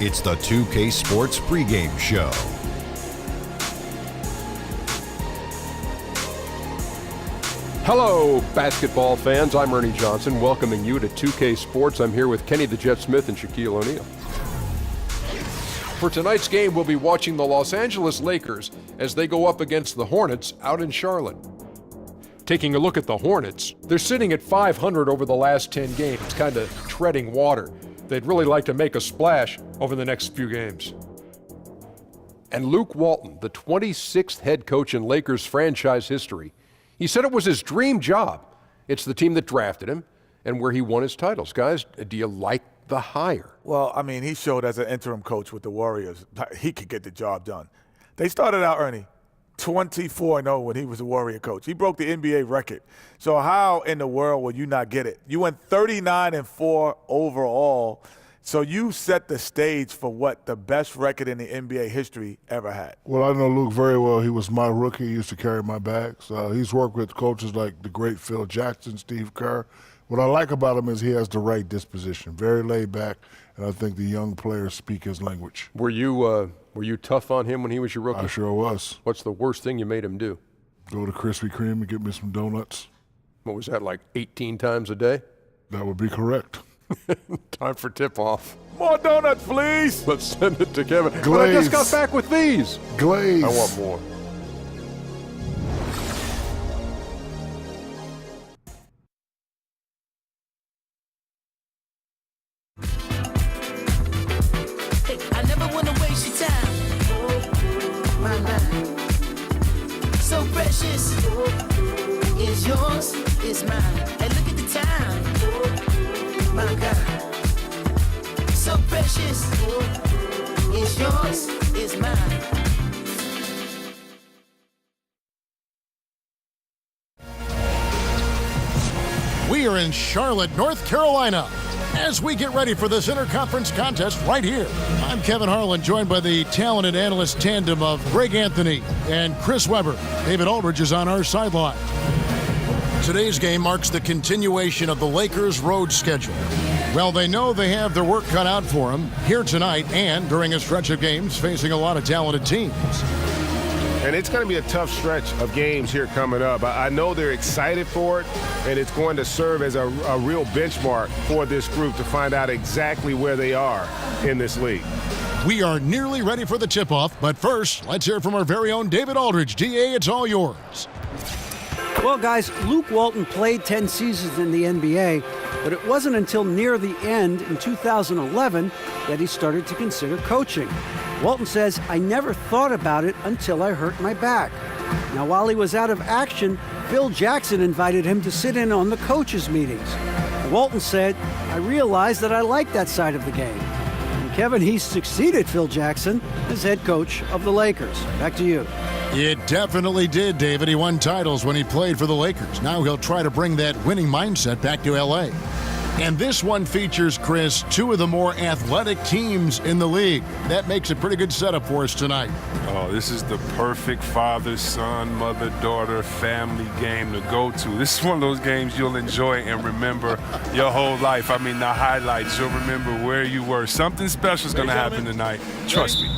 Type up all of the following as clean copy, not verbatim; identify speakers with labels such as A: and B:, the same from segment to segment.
A: It's the 2K Sports pregame show.
B: Hello, basketball fans. I'm Ernie Johnson, welcoming you to 2K Sports. I'm here with Kenny the Jet Smith and Shaquille O'Neal. For tonight's game, we'll be watching the Los Angeles Lakers as they go up against the Hornets out in Charlotte. Taking a look at the Hornets, they're sitting at 500 over the last 10 games, kind of treading water. They'd really like to make a splash over the next few games. And Luke Walton, the 26th head coach in Lakers franchise history, he said it was his dream job. It's the team that drafted him and where he won his titles. Guys, do you like the hire?
C: Well, I mean, he showed as an interim coach with the Warriors, he could get the job done. They started out, Ernie, 24-0 when he was a Warrior coach. He broke the NBA record. So how in the world will you not get it? You went 39-4 overall. So you set the stage for what the best record in the NBA history ever had.
D: Well, I know Luke very well. He was my rookie. He used to carry my bags. He's worked with coaches like the great Phil Jackson, Steve Kerr. What I like about him is he has the right disposition, very laid back, and I think the young players speak his language.
B: Were you tough on him when he was your rookie?
D: I sure was.
B: What's the worst thing you made him do?
D: Go to Krispy Kreme and get me some donuts.
B: What was that, like 18 times a day?
D: That would be correct.
B: Time for tip-off.
C: More donuts, please.
B: Let's send it to Kevin.
D: Glaze.
B: But I just got back with these.
D: Glaze.
B: I want more.
E: I never want to waste your time. My mind, so precious. Is yours, is mine. And look at the time. My God, so precious. Is yours, is mine.
F: We are in Charlotte, North Carolina, as we get ready for this interconference contest right here. I'm Kevin Harlan, joined by the talented analyst tandem of Greg Anthony and Chris Webber. David Aldridge is on our sideline. Today's game marks the continuation of the Lakers' road schedule. Well, they know they have their work cut out for them here tonight and during a stretch of games facing a lot of talented teams.
G: And it's going to be a tough stretch of games here coming up. I know they're excited for it, and it's going to serve as a real benchmark for this group to find out exactly where they are in this league.
F: We are nearly ready for the tip-off, but first, let's hear from our very own David Aldridge. DA, it's all yours.
H: Well, guys, Luke Walton played 10 seasons in the NBA, but it wasn't until near the end in 2011 that he started to consider coaching. Walton says, "I never thought about it until I hurt my back." Now, while he was out of action, Phil Jackson invited him to sit in on the coaches' meetings. Walton said, "I realized that I like that side of the game." And Kevin, he succeeded Phil Jackson as head coach of the Lakers. Back to you.
F: It definitely did, David. He won titles when he played for the Lakers. Now he'll try to bring that winning mindset back to L.A. And this one features, Chris, two of the more athletic teams in the league. That makes a pretty good setup for us tonight.
I: Oh, this is the perfect father-son, mother-daughter family game to go to. This is one of those games you'll enjoy and remember your whole life. I mean, the highlights, you'll remember where you were. Something special is going to happen tonight. Trust me.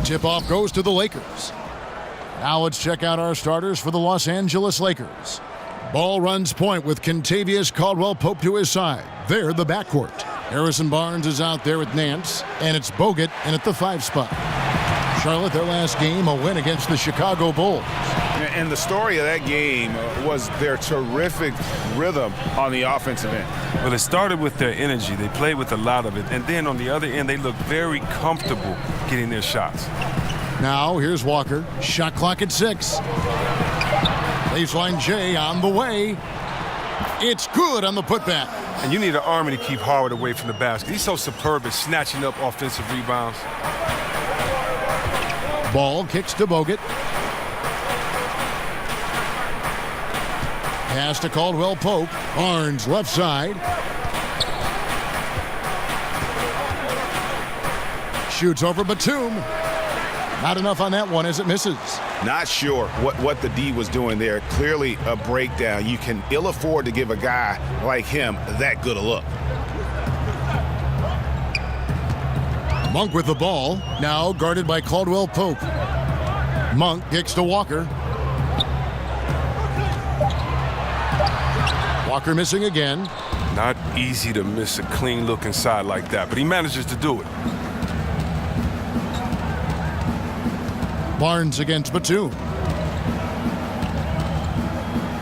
F: Tip-off goes to the Lakers. Now let's check out our starters for the Los Angeles Lakers. Ball runs point with Kentavious Caldwell-Pope to his side. They're the backcourt. Harrison Barnes is out there with Nance, and it's Bogut in at the 5 spot. Charlotte, their last game, a win against the Chicago Bulls.
G: And the story of that game was their terrific rhythm on the offensive end.
I: Well, it started with their energy. They played with a lot of it. And then on the other end, they looked very comfortable getting their shots.
F: Now, here's Walker. Shot clock at 6. Baseline J on the way. It's good on the putback.
I: And you need an army to keep Howard away from the basket. He's so superb at snatching up offensive rebounds.
F: Ball kicks to Bogut. Pass to Caldwell-Pope. Barnes left side. Shoots over Batum. Not enough on that one as it misses.
G: Not sure what the D was doing there. Clearly a breakdown. You can ill afford to give a guy like him that good a look.
F: Monk with the ball, now guarded by Caldwell Pope. Monk kicks to Walker. Walker missing again.
I: Not easy to miss a clean look inside like that, but he manages to do it.
F: Barnes against Batum.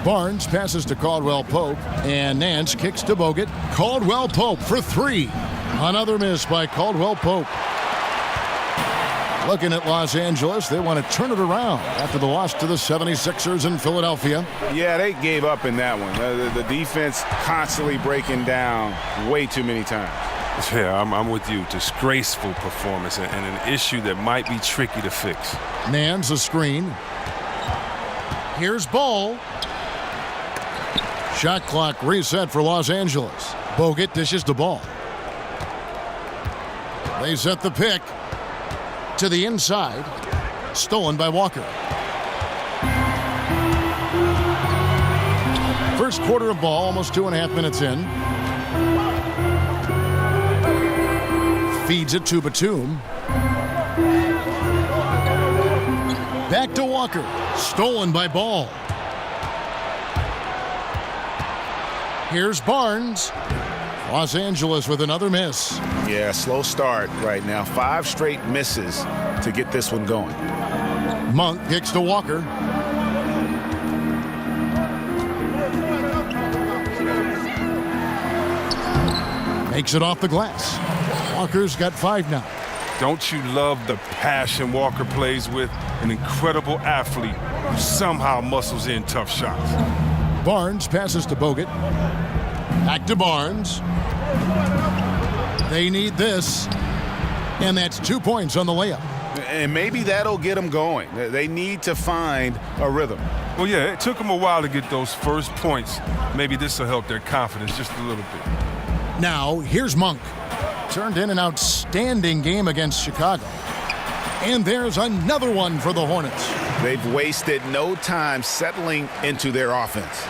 F: Barnes passes to Caldwell Pope, and Nance kicks to Bogut. Caldwell Pope for three. Another miss by Caldwell Pope. Looking at Los Angeles, they want to turn it around after the loss to the 76ers in Philadelphia.
G: Yeah, they gave up in that one. The defense constantly breaking down way too many times.
I: Yeah, I'm with you. Disgraceful performance and an issue that might be tricky to fix.
F: Nance a screen. Here's Ball. Shot clock reset for Los Angeles. Bogut dishes the ball. They set the pick to the inside. Stolen by Walker. First quarter of ball, almost 2.5 minutes in. Feeds it to Batum. Back to Walker. Stolen by Ball. Here's Barnes. Los Angeles with another miss.
G: Yeah, slow start right now. 5 straight misses to get this one going.
F: Monk kicks to Walker. Makes it off the glass. Walker's got 5 now.
I: Don't you love the passion Walker plays with? An incredible athlete who somehow muscles in tough shots.
F: Barnes passes to Bogut. Back to Barnes. They need this. And that's 2 points on the layup.
G: And maybe that'll get them going. They need to find a rhythm.
I: Well, yeah, it took them a while to get those first points. Maybe this will help their confidence just a little bit.
F: Now, here's Monk. Turned in an outstanding game against Chicago. And there's another one for the Hornets.
G: They've wasted no time settling into their offense.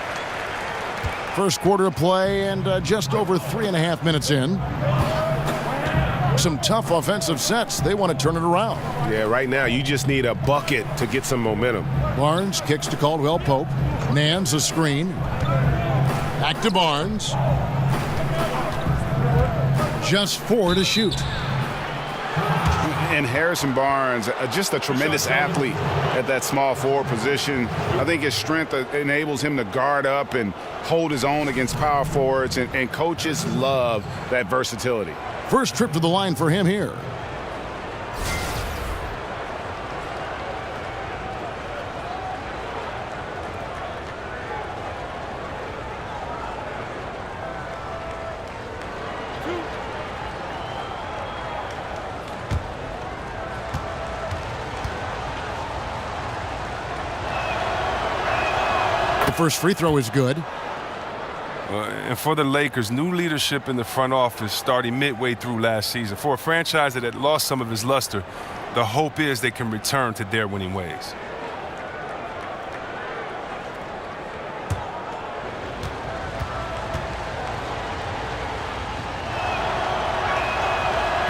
F: First quarter of play and just over 3.5 minutes in. Some tough offensive sets. They want to turn it around.
G: Yeah, right now you just need a bucket to get some momentum.
F: Barnes kicks to Caldwell Pope. Nance a screen. Back to Barnes. Just 4 to shoot.
G: And Harrison Barnes, just a tremendous athlete at that small forward position. I think his strength enables him to guard up and hold his own against power forwards, and coaches love that versatility.
F: First trip to the line for him here. First free throw is good.
I: And for the Lakers, new leadership in the front office starting midway through last season. For a franchise that had lost some of its luster, the hope is they can return to their winning ways.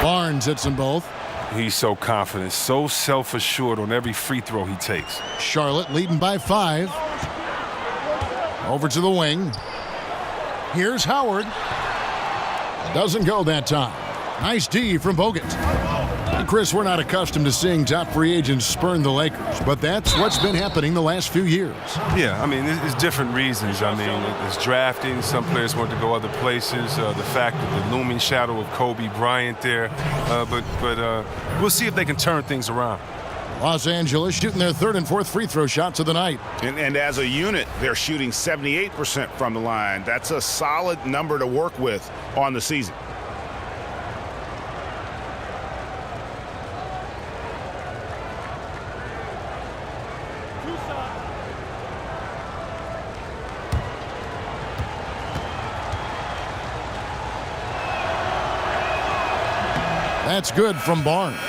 F: Barnes hits them both.
I: He's so confident, so self-assured on every free throw he takes.
F: Charlotte leading by 5. Over to the wing. Here's Howard. Doesn't go that time. Nice D from Bogut. And Chris, we're not accustomed to seeing top free agents spurn the Lakers, but that's what's been happening the last few years.
I: Yeah, I mean, it's different reasons. I mean, it's drafting. Some players want to go other places. The fact of the looming shadow of Kobe Bryant there. But we'll see if they can turn things around.
F: Los Angeles shooting their 3rd and 4th free throw shots of the night.
G: And as a unit, they're shooting 78% from the line. That's a solid number to work with on the season.
F: That's good from Barnes.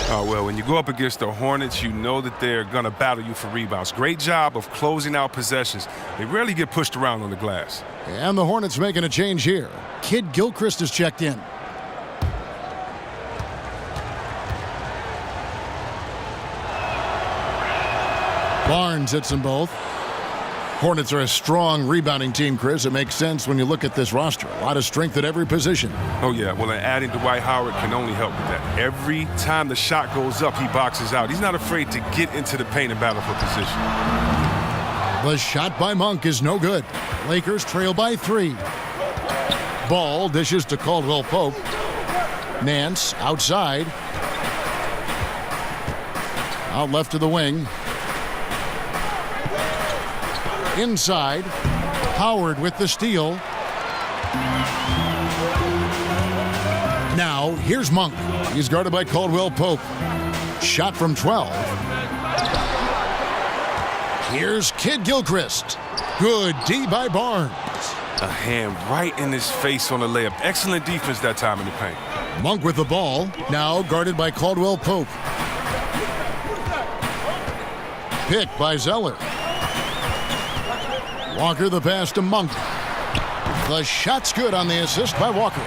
I: Oh, well, when you go up against the Hornets, you know that they're going to battle you for rebounds. Great job of closing out possessions. They rarely get pushed around on the glass.
F: And the Hornets making a change here. Kid Gilchrist is checked in. Barnes hits them both. Hornets are a strong rebounding team, Chris. It makes sense when you look at this roster. A lot of strength at every position.
I: Oh, yeah. Well, and adding Dwight Howard can only help with that. Every time the shot goes up, he boxes out. He's not afraid to get into the paint and battle for position.
F: The shot by Monk is no good. Lakers trail by 3. Ball dishes to Caldwell Pope. Nance outside. Out left to the wing. Inside. Howard with the steal. Now, here's Monk. He's guarded by Caldwell Pope. Shot from 12. Here's Kid Gilchrist. Good D by Barnes.
I: A hand right in his face on the layup. Excellent defense that time in the paint.
F: Monk with the ball. Now guarded by Caldwell Pope. Pick by Zeller. Walker the pass to Monk. The shot's good on the assist by Walker.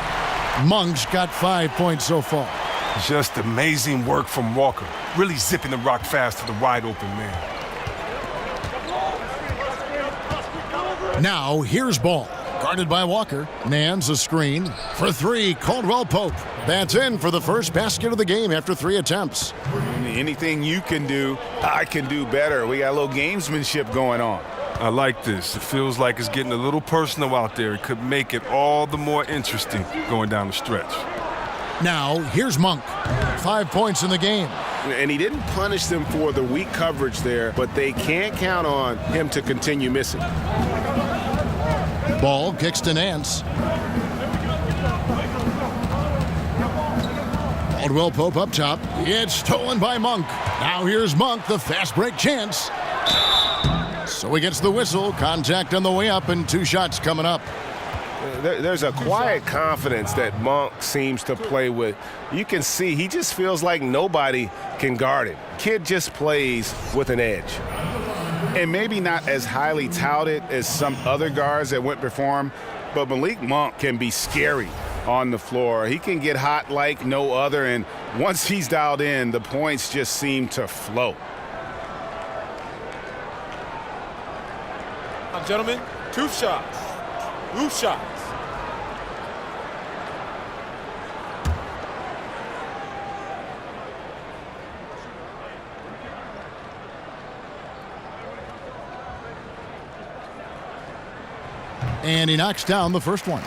F: Monk's got 5 points so far.
I: Just amazing work from Walker. Really zipping the rock fast to the wide open man.
F: Now here's Ball. Guarded by Walker. Nance a screen. For 3, Caldwell Pope. That's in for the first basket of the game after 3 attempts.
J: Anything you can do, I can do better. We got a little gamesmanship going on.
I: I like this. It feels like it's getting a little personal out there. It could make it all the more interesting going down the stretch.
F: Now, here's Monk. 5 points in the game.
G: And he didn't punish them for the weak coverage there, but they can't count on him to continue missing.
F: Ball kicks to Nance. Caldwell Pope up top. It's stolen by Monk. Now here's Monk, the fast break chance. So he gets the whistle. Contact on the way up and 2 shots coming up.
G: There's a quiet confidence that Monk seems to play with. You can see he just feels like nobody can guard him. Kid just plays with an edge.
J: And maybe not as highly touted as some other guards that went before him, but Malik Monk can be scary on the floor. He can get hot like no other, and once he's dialed in, the points just seem to flow.
K: Gentlemen, 2 shots. 2 shots.
F: And he knocks down the first one.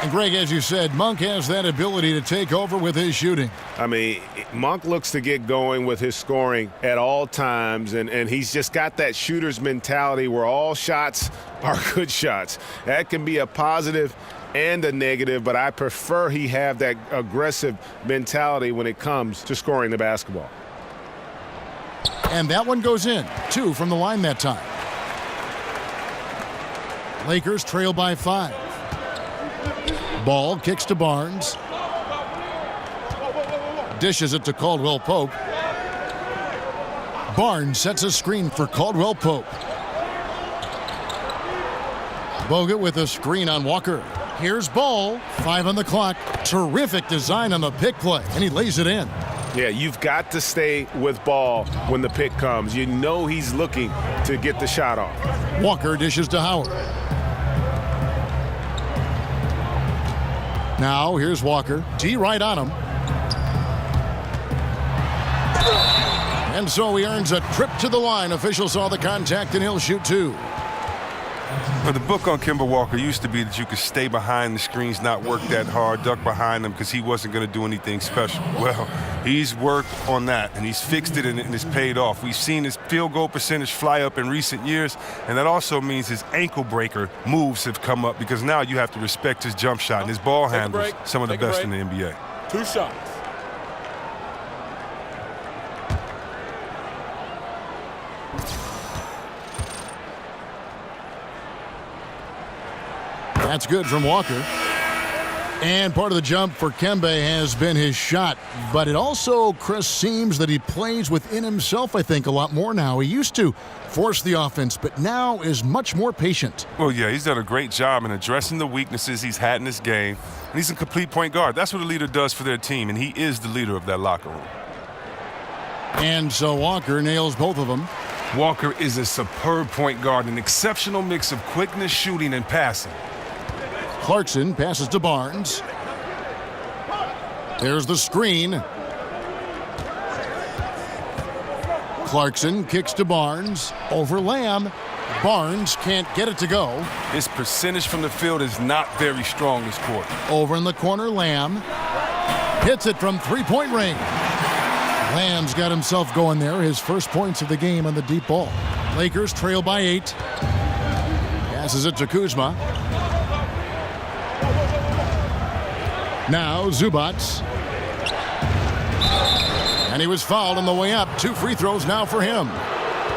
F: And Greg, as you said, Monk has that ability to take over with his shooting.
G: I mean, Monk looks to get going with his scoring at all times, and he's just got that shooter's mentality where all shots are good shots. That can be a positive and a negative, but I prefer he have that aggressive mentality when it comes to scoring the basketball.
F: And that one goes in. 2 from the line that time. Lakers trail by 5. Ball kicks to Barnes. Dishes it to Caldwell Pope. Barnes sets a screen for Caldwell Pope. Bogut with a screen on Walker. Here's Ball. 5 on the clock. Terrific design on the pick play, and he lays it in.
G: Yeah, you've got to stay with Ball when the pick comes. You know he's looking to get the shot off.
F: Walker dishes to Howard. Now here's Walker. D right on him. And so he earns a trip to the line. Officials saw the contact and he'll shoot 2.
I: But the book on Kemba Walker used to be that you could stay behind the screens, not work that hard, duck behind them because he wasn't going to do anything special. Well, he's worked on that, and he's fixed it, and it's paid off. We've seen his field goal percentage fly up in recent years, and that also means his ankle breaker moves have come up because now you have to respect his jump shot, and his ball handles some of the best in the NBA.
K: 2 shots.
F: That's good from Walker. And part of the jump for Kemba has been his shot. But it also, Chris, seems that he plays within himself, I think, a lot more now. He used to force the offense, but now is much more patient.
I: Well, yeah, he's done a great job in addressing the weaknesses he's had in this game. And he's a complete point guard. That's what a leader does for their team, and he is the leader of that locker room.
F: And so Walker nails both of them.
I: Walker is a superb point guard, an exceptional mix of quickness, shooting, and passing.
F: Clarkson passes to Barnes. There's the screen. Clarkson kicks to Barnes. Over Lamb. Barnes can't get it to go.
I: His percentage from the field is not very strong this quarter.
F: Over in the corner, Lamb. Hits it from three-point range. Lamb's got himself going there. His first points of the game on the deep ball. Lakers trail by 8. Passes it to Kuzma. Now Zubats. And he was fouled on the way up. 2 free throws now for him.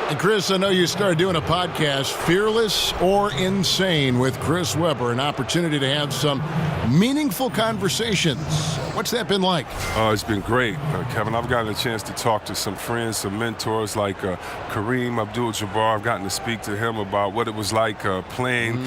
F: And Chris, I know you started doing a podcast, Fearless or Insane, with Chris Webber, an opportunity to have some meaningful conversations. What's that been like?
I: It's been great, Kevin. I've gotten a chance to talk to some friends, some mentors like Kareem Abdul-Jabbar. I've gotten to speak to him about what it was like playing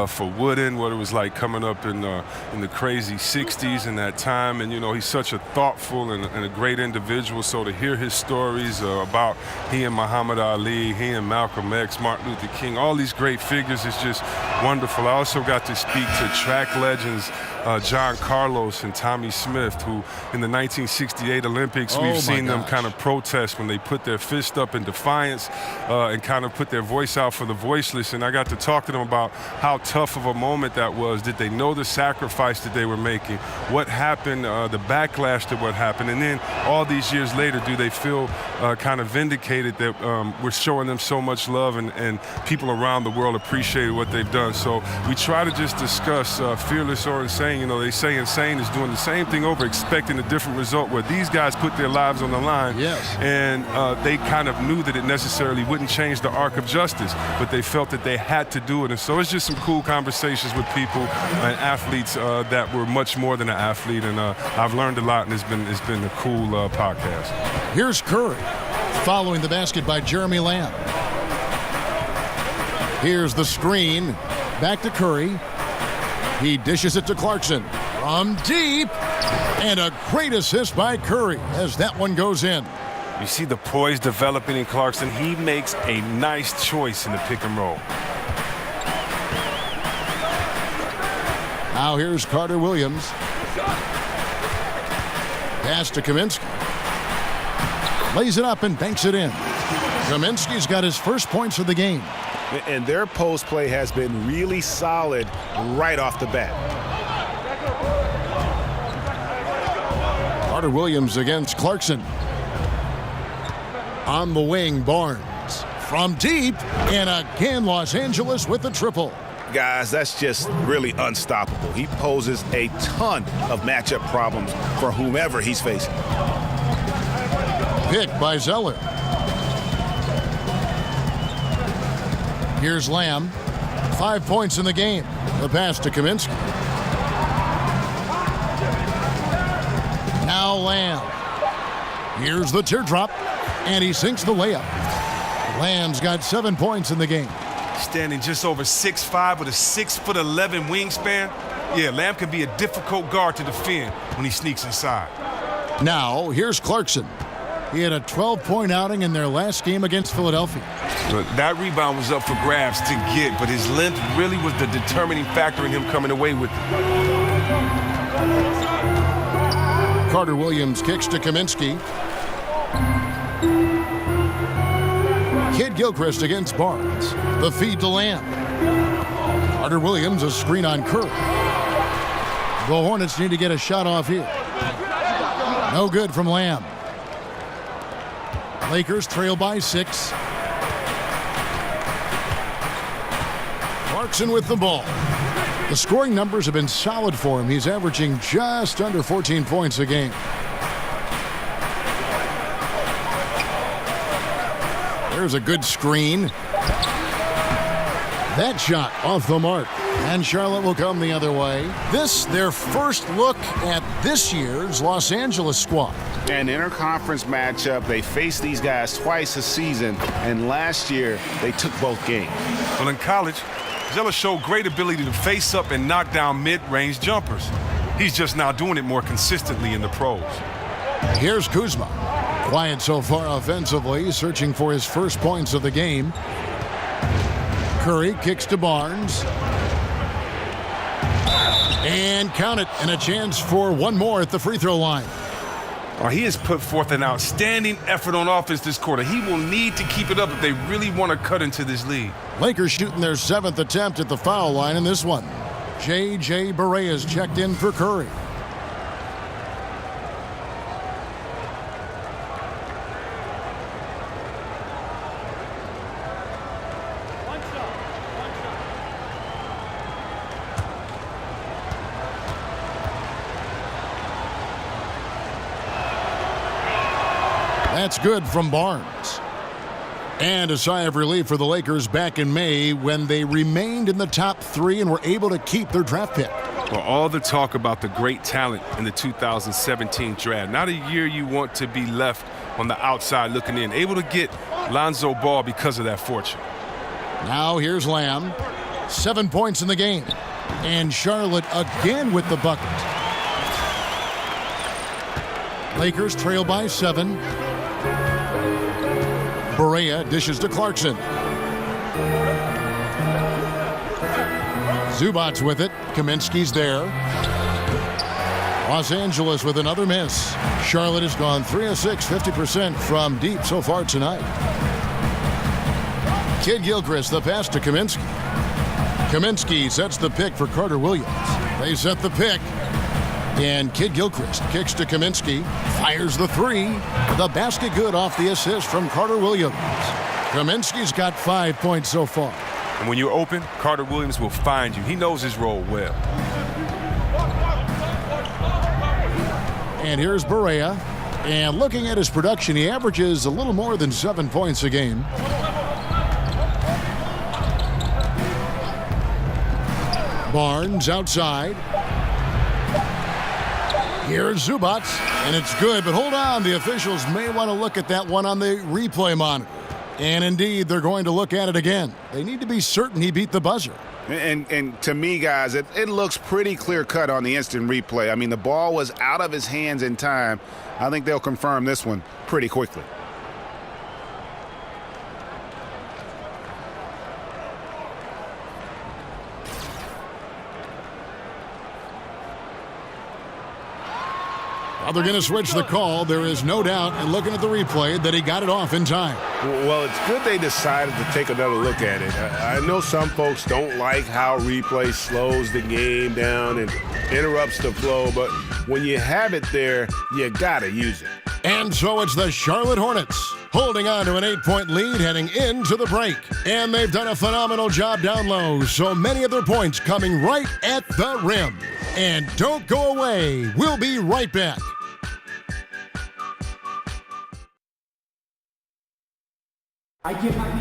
I: for Wooden, what it was like coming up in the crazy 60s in that time. And, you know, he's such a thoughtful and a great individual. So to hear his stories about he and Muhammad Ali, he and Malcolm X, Martin Luther King, all these great figures is just wonderful. I also got to speak to track legends John Carlos and Tommy Smith, who in the 1968 Olympics, we've seen them kind of protest when they put their fist up in defiance and kind of put their voice out for the voiceless. And I got to talk to them about how tough of a moment that was. Did they know the sacrifice that they were making? What happened, the backlash to what happened? And then all these years later, do they feel kind of vindicated that we're showing them so much love and people around the world appreciate what they've done? So we try to just discuss fearless or insane. You know, they say insane is doing the same thing over, expecting a different result, where these guys put their lives on the line.
F: Yes.
I: And they kind of knew that it necessarily wouldn't change the arc of justice, but they felt that they had to do it. And so it's just some cool conversations with people and athletes that were much more than an athlete. And I've learned a lot, and it's been a cool podcast.
F: Here's Curry, following the basket by Jeremy Lamb. Here's the screen. Back to Curry. He dishes it to Clarkson from deep. And a great assist by Curry as that one goes in.
I: You see the poise developing in Clarkson. He makes a nice choice in the pick and roll.
F: Now here's Carter Williams. Pass to Kaminsky. Lays it up and banks it in. Kaminsky's got his first points of the game.
J: And their post play has been really solid right off the bat.
F: Carter Williams against Clarkson. On the wing, Barnes. From deep, and again Los Angeles with the triple.
J: Guys, that's just really unstoppable. He poses a ton of matchup problems for whomever he's facing.
F: Pick by Zeller. Here's Lamb. 5 points in the game. The pass to Kaminsky. Now Lamb. Here's the teardrop. And he sinks the layup. Lamb's got 7 points in the game.
I: Standing just over 6'5" with a 6'11" wingspan. Yeah, Lamb can be a difficult guard to defend when he sneaks inside.
F: Now, here's Clarkson. He had a 12-point outing in their last game against Philadelphia.
I: Look, that rebound was up for grabs to get, but his length really was the determining factor in him coming away with it.
F: Carter Williams kicks to Kaminsky. Kid Gilchrist against Barnes. The feed to Lamb. Carter Williams, a screen on Curry. The Hornets need to get a shot off here. No good from Lamb. Lakers trail by 6. Clarkson with the ball. The scoring numbers have been solid for him. He's averaging just under 14 points a game. There's a good screen. That shot off the mark. And Charlotte will come the other way. This, their first look at this year's Los Angeles squad.
J: An interconference matchup. They face these guys twice a season, and last year they took both games.
I: Well, in college, Zeller showed great ability to face up and knock down mid-range jumpers. He's just now doing it more consistently in the pros.
F: Here's Kuzma. Quiet so far offensively, searching for his first points of the game. Curry kicks to Barnes. And count it, and a chance for one more at the free throw line.
I: He has put forth an outstanding effort on offense this quarter. He will need to keep it up if they really want to cut into this lead.
F: Lakers shooting their 7th attempt at the foul line in this one. J.J. Barea is checked in for Curry. That's good from Barnes. And a sigh of relief for the Lakers back in May when they remained in the top 3 and were able to keep their draft pick.
I: Well, all the talk about the great talent in the 2017 draft. Not a year you want to be left on the outside looking in. Able to get Lonzo Ball because of that fortune.
F: Now here's Lamb. 7 points in the game. And Charlotte again with the bucket. Lakers trail by 7. Barea dishes to Clarkson. Zubac's with it. Kaminsky's there. Los Angeles with another miss. Charlotte has gone 3 of 6, 50% from deep so far tonight. Kid Gilchrist, the pass to Kaminsky. Kaminsky sets the pick for Carter Williams. They set the pick. And Kid Gilchrist kicks to Kaminsky, fires the 3. The basket good off the assist from Carter Williams. Kaminsky's got 5 points so far.
I: And when you're open, Carter Williams will find you. He knows his role well.
F: And here's Barea. And looking at his production, he averages a little more than 7 points a game. Barnes outside. Here's Zubac, and it's good, but hold on. The officials may want to look at that one on the replay monitor. And indeed, they're going to look at it again. They need to be certain he beat the buzzer.
J: And to me, guys, it looks pretty clear-cut on the instant replay. I mean, the ball was out of his hands in time. I think they'll confirm this one pretty quickly.
F: Well, they're going to switch the call. There is no doubt, and looking at the replay, that he got it off in time.
G: Well, it's good they decided to take another look at it. I know some folks don't like how replay slows the game down and interrupts the flow, but when you have it there, you got to use it.
F: And so it's the Charlotte Hornets holding on to an 8-point lead heading into the break. And they've done a phenomenal job down low, so many of their points coming right at the rim. And don't go away. We'll be right back.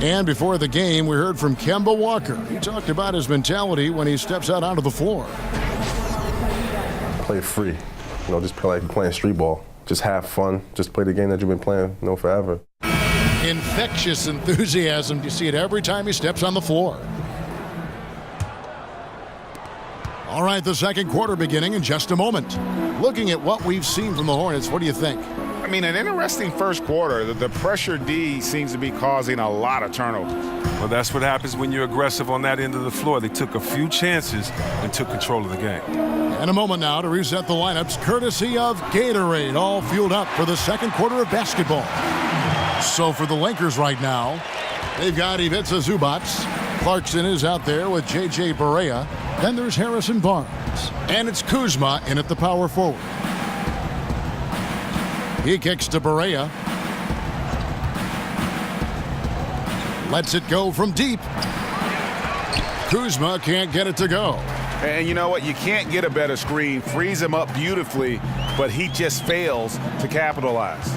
F: And before the game, we heard from Kemba Walker. He talked about his mentality when he steps out onto the floor.
L: Play free. Just play like you're playing street ball. Just have fun. Just play the game that you've been playing, forever.
F: Infectious enthusiasm. You see it every time he steps on the floor. All right, the second quarter beginning in just a moment. Looking at what we've seen from the Hornets, what do you think?
J: I mean, an interesting first quarter. The pressure D seems to be causing a lot of turnovers.
I: Well, that's what happens when you're aggressive on that end of the floor. They took a few chances and took control of the game.
F: And a moment now to reset the lineups, courtesy of Gatorade, all fueled up for the second quarter of basketball. So for the Lakers right now, they've got Ivica Zubac. Clarkson is out there with J.J. Barea. Then there's Harrison Barnes. And it's Kuzma in at the power forward. He kicks to Barea. Lets it go from deep. Kuzma can't get it to go.
J: And you know what? You can't get a better screen. Frees him up beautifully, but he just fails to capitalize.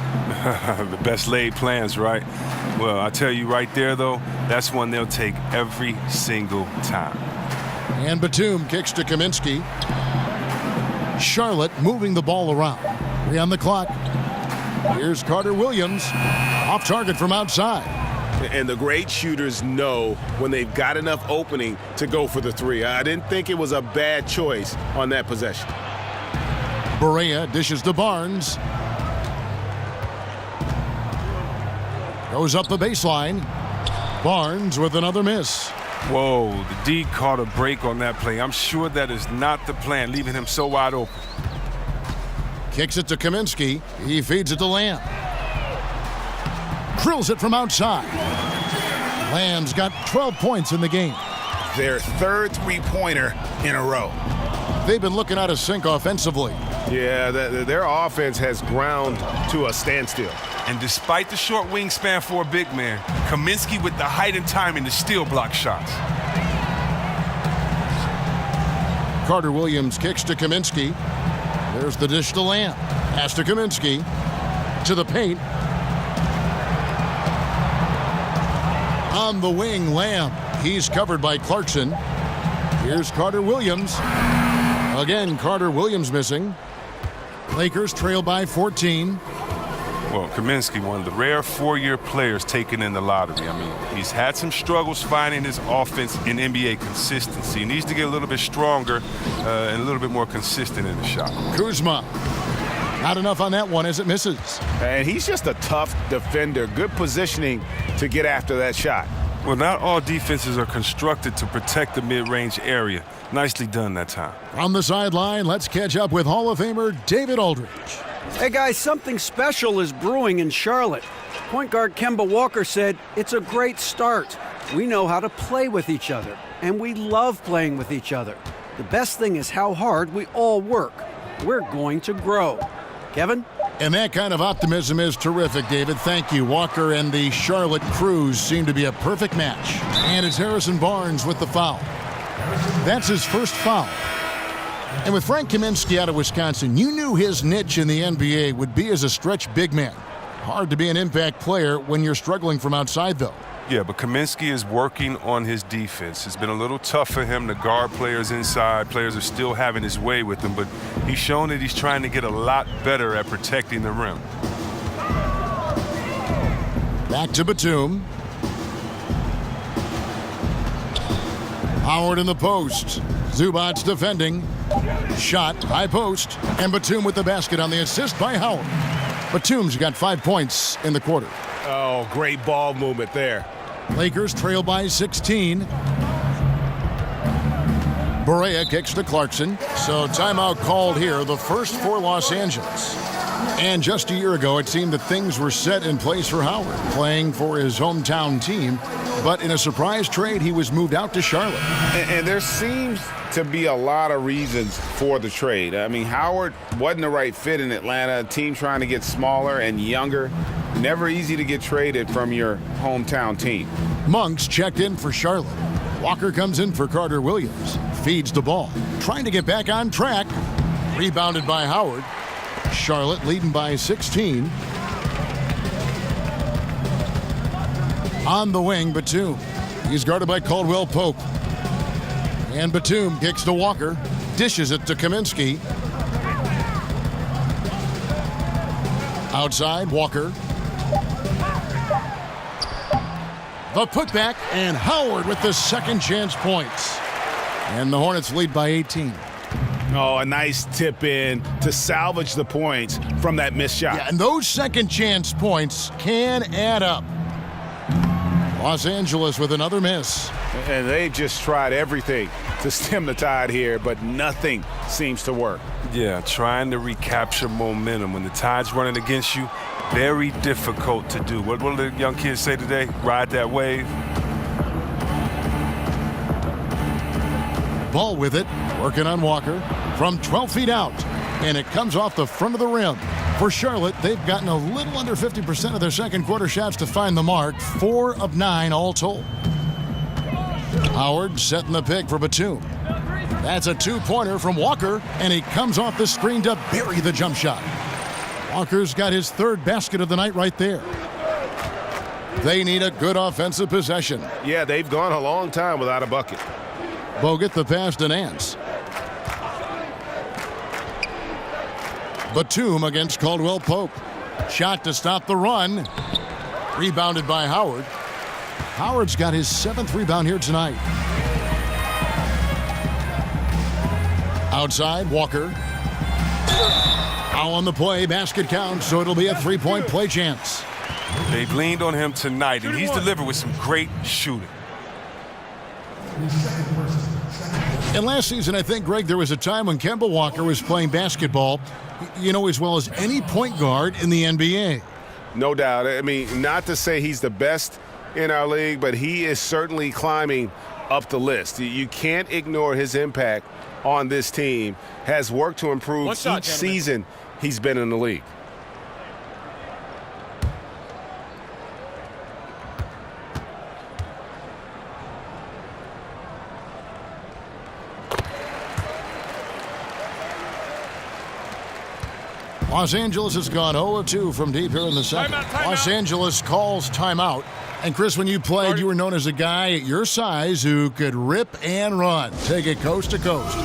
I: The best laid plans, right? Well, I tell you right there, though, that's one they'll take every single time.
F: And Batum kicks to Kaminsky. Charlotte moving the ball around. 3 on the clock. Here's Carter Williams. Off target from outside.
G: And the great shooters know when they've got enough opening to go for the 3. I didn't think it was a bad choice on that possession.
F: Barea dishes to Barnes. Goes up the baseline. Barnes with another miss.
I: Whoa, the D caught a break on that play. I'm sure that is not the plan, leaving him so wide open.
F: Kicks it to Kaminsky. He feeds it to Lamb. Drills it from outside. Lamb's got 12 points in the game.
J: Their third three-pointer in a row.
F: They've been looking out of sync offensively.
G: Yeah, their offense has ground to a standstill.
I: And despite the short wingspan for a big man, Kaminsky with the height and timing to steal block shots.
F: Carter Williams kicks to Kaminsky. There's the dish to Lamb. Pass to Kaminsky. To the paint. On the wing, Lamb. He's covered by Clarkson. Here's Carter Williams. Again, Carter Williams missing. Lakers trail by 14.
I: Well, Kaminsky, one of the rare four-year players taken in the lottery. I mean, he's had some struggles finding his offense in NBA consistency. He needs to get a little bit stronger and a little bit more consistent in the shot.
F: Kuzma. Not enough on that one as it misses.
J: And he's just a tough defender. Good positioning to get after that shot.
I: Well, not all defenses are constructed to protect the mid-range area. Nicely done that time.
F: On the sideline, let's catch up with Hall of Famer David Aldridge.
H: Hey guys, something special is brewing in Charlotte. Point guard Kemba Walker said, "It's a great start. We know how to play with each other, and we love playing with each other. The best thing is how hard we all work. We're going to grow." Kevin?
F: And that kind of optimism is terrific, David. Thank you. Walker and the Charlotte Crews seem to be a perfect match. And it's Harrison Barnes with the foul. That's his first foul. And with Frank Kaminsky out of Wisconsin, you knew his niche in the NBA would be as a stretch big man. Hard to be an impact player when you're struggling from outside, though.
I: Yeah, but Kaminsky is working on his defense. It's been a little tough for him to guard players inside. Players are still having his way with him, but he's shown that he's trying to get a lot better at protecting the rim.
F: Back to Batum. Howard in the post. Zubac's defending. Shot, high post. And Batum with the basket on the assist by Howard. Batum's got 5 points in the quarter.
J: Oh, great ball movement there.
F: Lakers trail by 16. Barea kicks to Clarkson. So timeout called here, the first for Los Angeles. And just a year ago, it seemed that things were set in place for Howard, playing for his hometown team. But in a surprise trade, he was moved out to Charlotte.
J: And there seems to be a lot of reasons for the trade. I mean, Howard wasn't the right fit in Atlanta, a team trying to get smaller and younger. Never easy to get traded from your hometown team.
F: Monks checked in for Charlotte. Walker comes in for Carter Williams. Feeds the ball. Trying to get back on track. Rebounded by Howard. Charlotte leading by 16. On the wing, Batum. He's guarded by Caldwell Pope. And Batum kicks to Walker. Dishes it to Kaminsky. Outside, Walker. The putback, and Howard with the second chance points. And the Hornets lead by 18.
J: Oh, a nice tip in to salvage the points from that missed shot.
F: Yeah, and those second chance points can add up. Los Angeles with another miss.
J: And they've just tried everything to stem the tide here, but nothing seems to work.
I: Yeah, trying to recapture momentum. When the tide's running against you, very difficult to do. What do the young kids say today? Ride that wave.
F: Ball with it, working on Walker from 12 feet out. And it comes off the front of the rim. For Charlotte, they've gotten a little under 50% of their second quarter shots to find the mark. 4 of 9 all told. Howard setting the pick for Batum. That's a two-pointer from Walker, and he comes off the screen to bury the jump shot. Walker's got his third basket of the night right there. They need a good offensive possession.
G: Yeah, they've gone a long time without a bucket.
F: Bogut the pass to Nance. Batum against Caldwell Pope. Shot to stop the run. Rebounded by Howard. Howard's got his 7th rebound here tonight. Outside, Walker. Foul on the play, basket counts, so it'll be a 3-point play chance.
I: They've leaned on him tonight, and he's delivered with some great shooting.
F: And last season, I think, Greg, there was a time when Kemba Walker was playing basketball, as well as any point guard in the NBA.
G: No doubt. I mean, not to say he's the best in our league, but he is certainly climbing up the list. You can't ignore his impact on this team. Has worked to improve each season he's been in the league.
F: Los Angeles has gone 0-2 from deep here in the second. Los Angeles calls timeout. And, Chris, when you played, you were known as a guy at your size who could rip and run, take it coast to coast.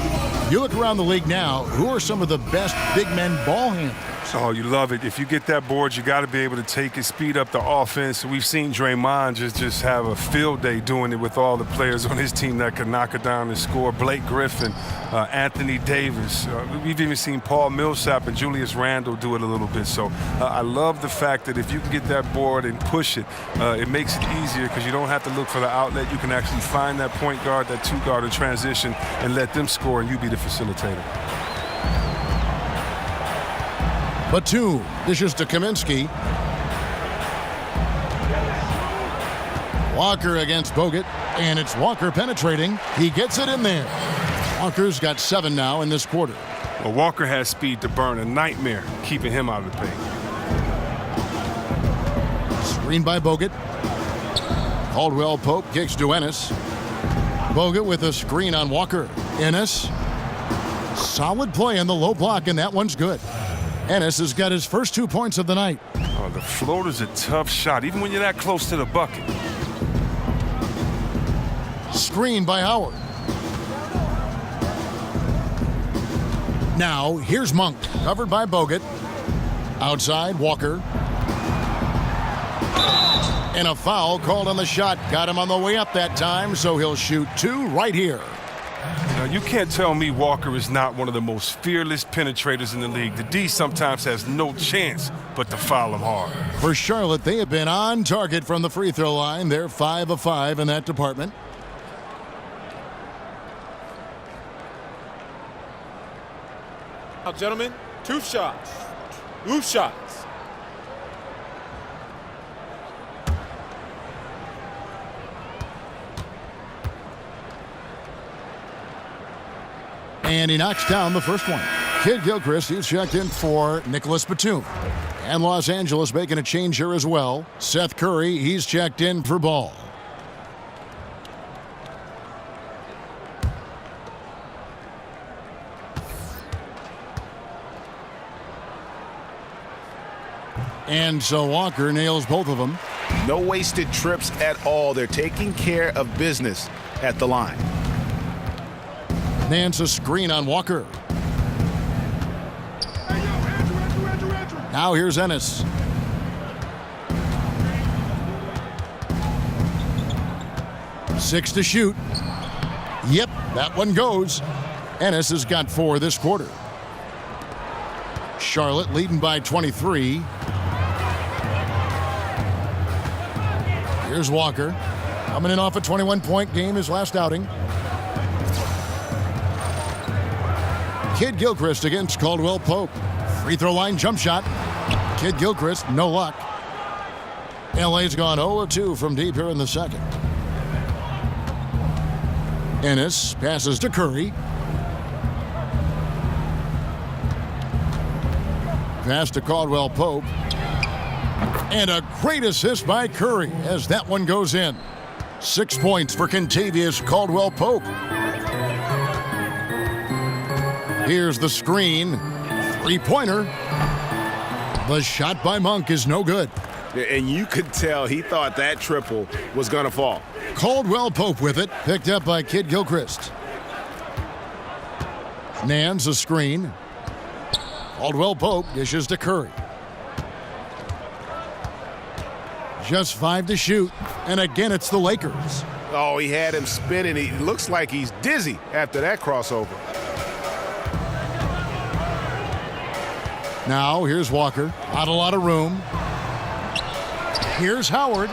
F: You look around the league now, who are some of the best big men ball handlers?
I: Oh, you love it. If you get that board, you got to be able to take it, speed up the offense. We've seen Draymond just have a field day doing it with all the players on his team that could knock it down and score. Blake Griffin, Anthony Davis. We've even seen Paul Millsap and Julius Randle do it a little bit. So I love the fact that if you can get that board and push it, it makes it easier because you don't have to look for the outlet. You can actually find that point guard, that two guard in transition, and let them score, and you be the facilitator.
F: Batum dishes to Kaminsky. Walker against Bogut, and it's Walker penetrating. He gets it in there. Walker's got 7 now in this quarter.
I: Well, Walker has speed to burn, a nightmare keeping him out of the paint.
F: Screen by Bogut. Caldwell Pope kicks to Ennis. Bogut with a screen on Walker. Ennis. Solid play in the low block, and that one's good. Ennis has got his first 2 points of the night.
I: Oh, the floater's a tough shot, even when you're that close to the bucket.
F: Screen by Howard. Now, here's Monk, covered by Bogut. Outside, Walker. And a foul called on the shot. Got him on the way up that time, so he'll shoot 2 right here.
I: Now, you can't tell me Walker is not one of the most fearless penetrators in the league. The D sometimes has no chance but to foul him hard.
F: For Charlotte, they have been on target from the free throw line. They're 5 of 5 in that department.
K: Now, gentlemen, 2 shots. Loose shots.
F: And he knocks down the first one. Kid Gilchrist, he's checked in for Nicholas Batum. And Los Angeles making a change here as well. Seth Curry, he's checked in for Ball. And so Walker nails both of them.
J: No wasted trips at all. They're taking care of business at the line.
F: Nance a screen on Walker. Now here's Ennis. Six to shoot. Yep, that one goes. Ennis has got 4 this quarter. Charlotte leading by 23. Here's Walker. Coming in off a 21-point game his last outing. Kid Gilchrist against Caldwell Pope. Free throw line jump shot. Kid Gilchrist, no luck. LA's gone 0-2 from deep here in the second. Ennis passes to Curry. Pass to Caldwell Pope. And a great assist by Curry as that one goes in. 6 points for Kentavious Caldwell Pope. Here's the screen. 3-pointer. The shot by Monk is no good.
J: And you could tell he thought that triple was going to fall.
F: Caldwell Pope with it. Picked up by Kid Gilchrist. Nance a screen. Caldwell Pope dishes to Curry. Just 5 to shoot. And again, it's the Lakers.
J: Oh, he had him spinning. He looks like he's dizzy after that crossover.
F: Now, here's Walker. Not a lot of room. Here's Howard.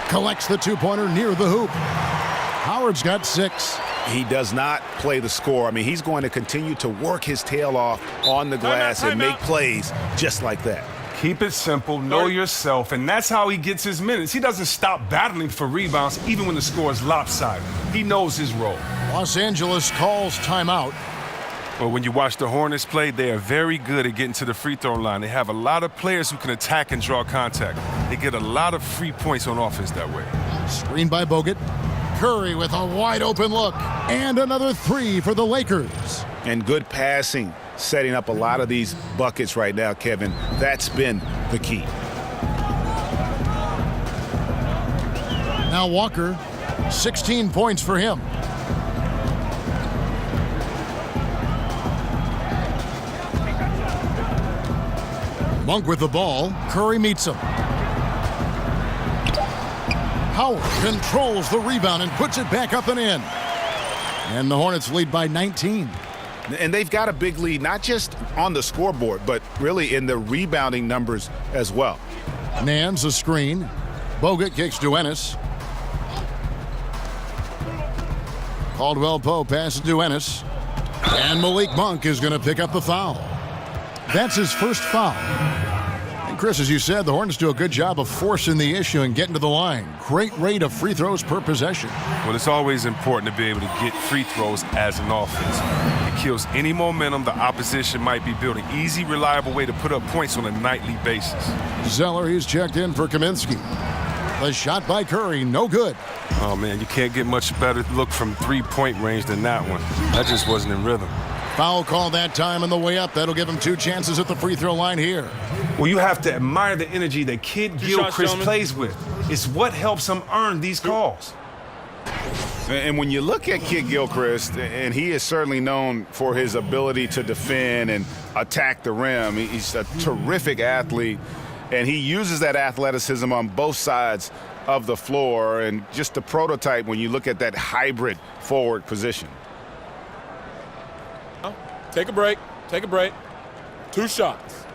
F: Collects the two-pointer near the hoop. Howard's got 6.
J: He does not play the score. I mean, he's going to continue to work his tail off on the glass and make plays just like that.
I: Keep it simple, know yourself, and that's how he gets his minutes. He doesn't stop battling for rebounds even when the score is lopsided. He knows his role.
F: Los Angeles calls timeout.
I: Well, when you watch the Hornets play, they are very good at getting to the free throw line. They have a lot of players who can attack and draw contact. They get a lot of free points on offense that way.
F: Screen by Bogut. Curry with a wide open look. And another 3 for the Lakers.
J: And good passing, setting up a lot of these buckets right now, Kevin. That's been the key.
F: Now Walker, 16 points for him. Monk with the ball. Curry meets him. Howard controls the rebound and puts it back up and in. And the Hornets lead by 19.
J: And they've got a big lead, not just on the scoreboard, but really in the rebounding numbers as well.
F: Nance a screen. Bogut kicks to Ennis. Caldwell Pope passes to Ennis. And Malik Monk is going to pick up the foul. That's his first foul. And Chris, as you said, the Hornets do a good job of forcing the issue and getting to the line. Great rate of free throws per possession.
I: Well, it's always important to be able to get free throws as an offense. It kills any momentum the opposition might be building. Easy, reliable way to put up points on a nightly basis.
F: Zeller, he's checked in for Kaminsky. The shot by Curry, no good.
I: Oh, man, you can't get much better look from three-point range than that one. That just wasn't in rhythm.
F: Foul call that time on the way up. That'll give him 2 chances at the free throw line here.
I: Well, you have to admire the energy that Kid Gilchrist plays with. It's what helps him earn these calls.
J: And when you look at Kid Gilchrist, and he is certainly known for his ability to defend and attack the rim. He's a terrific athlete, and he uses that athleticism on both sides of the floor, and just a prototype when you look at that hybrid forward position.
K: Take a break. Take a break. 2 shots.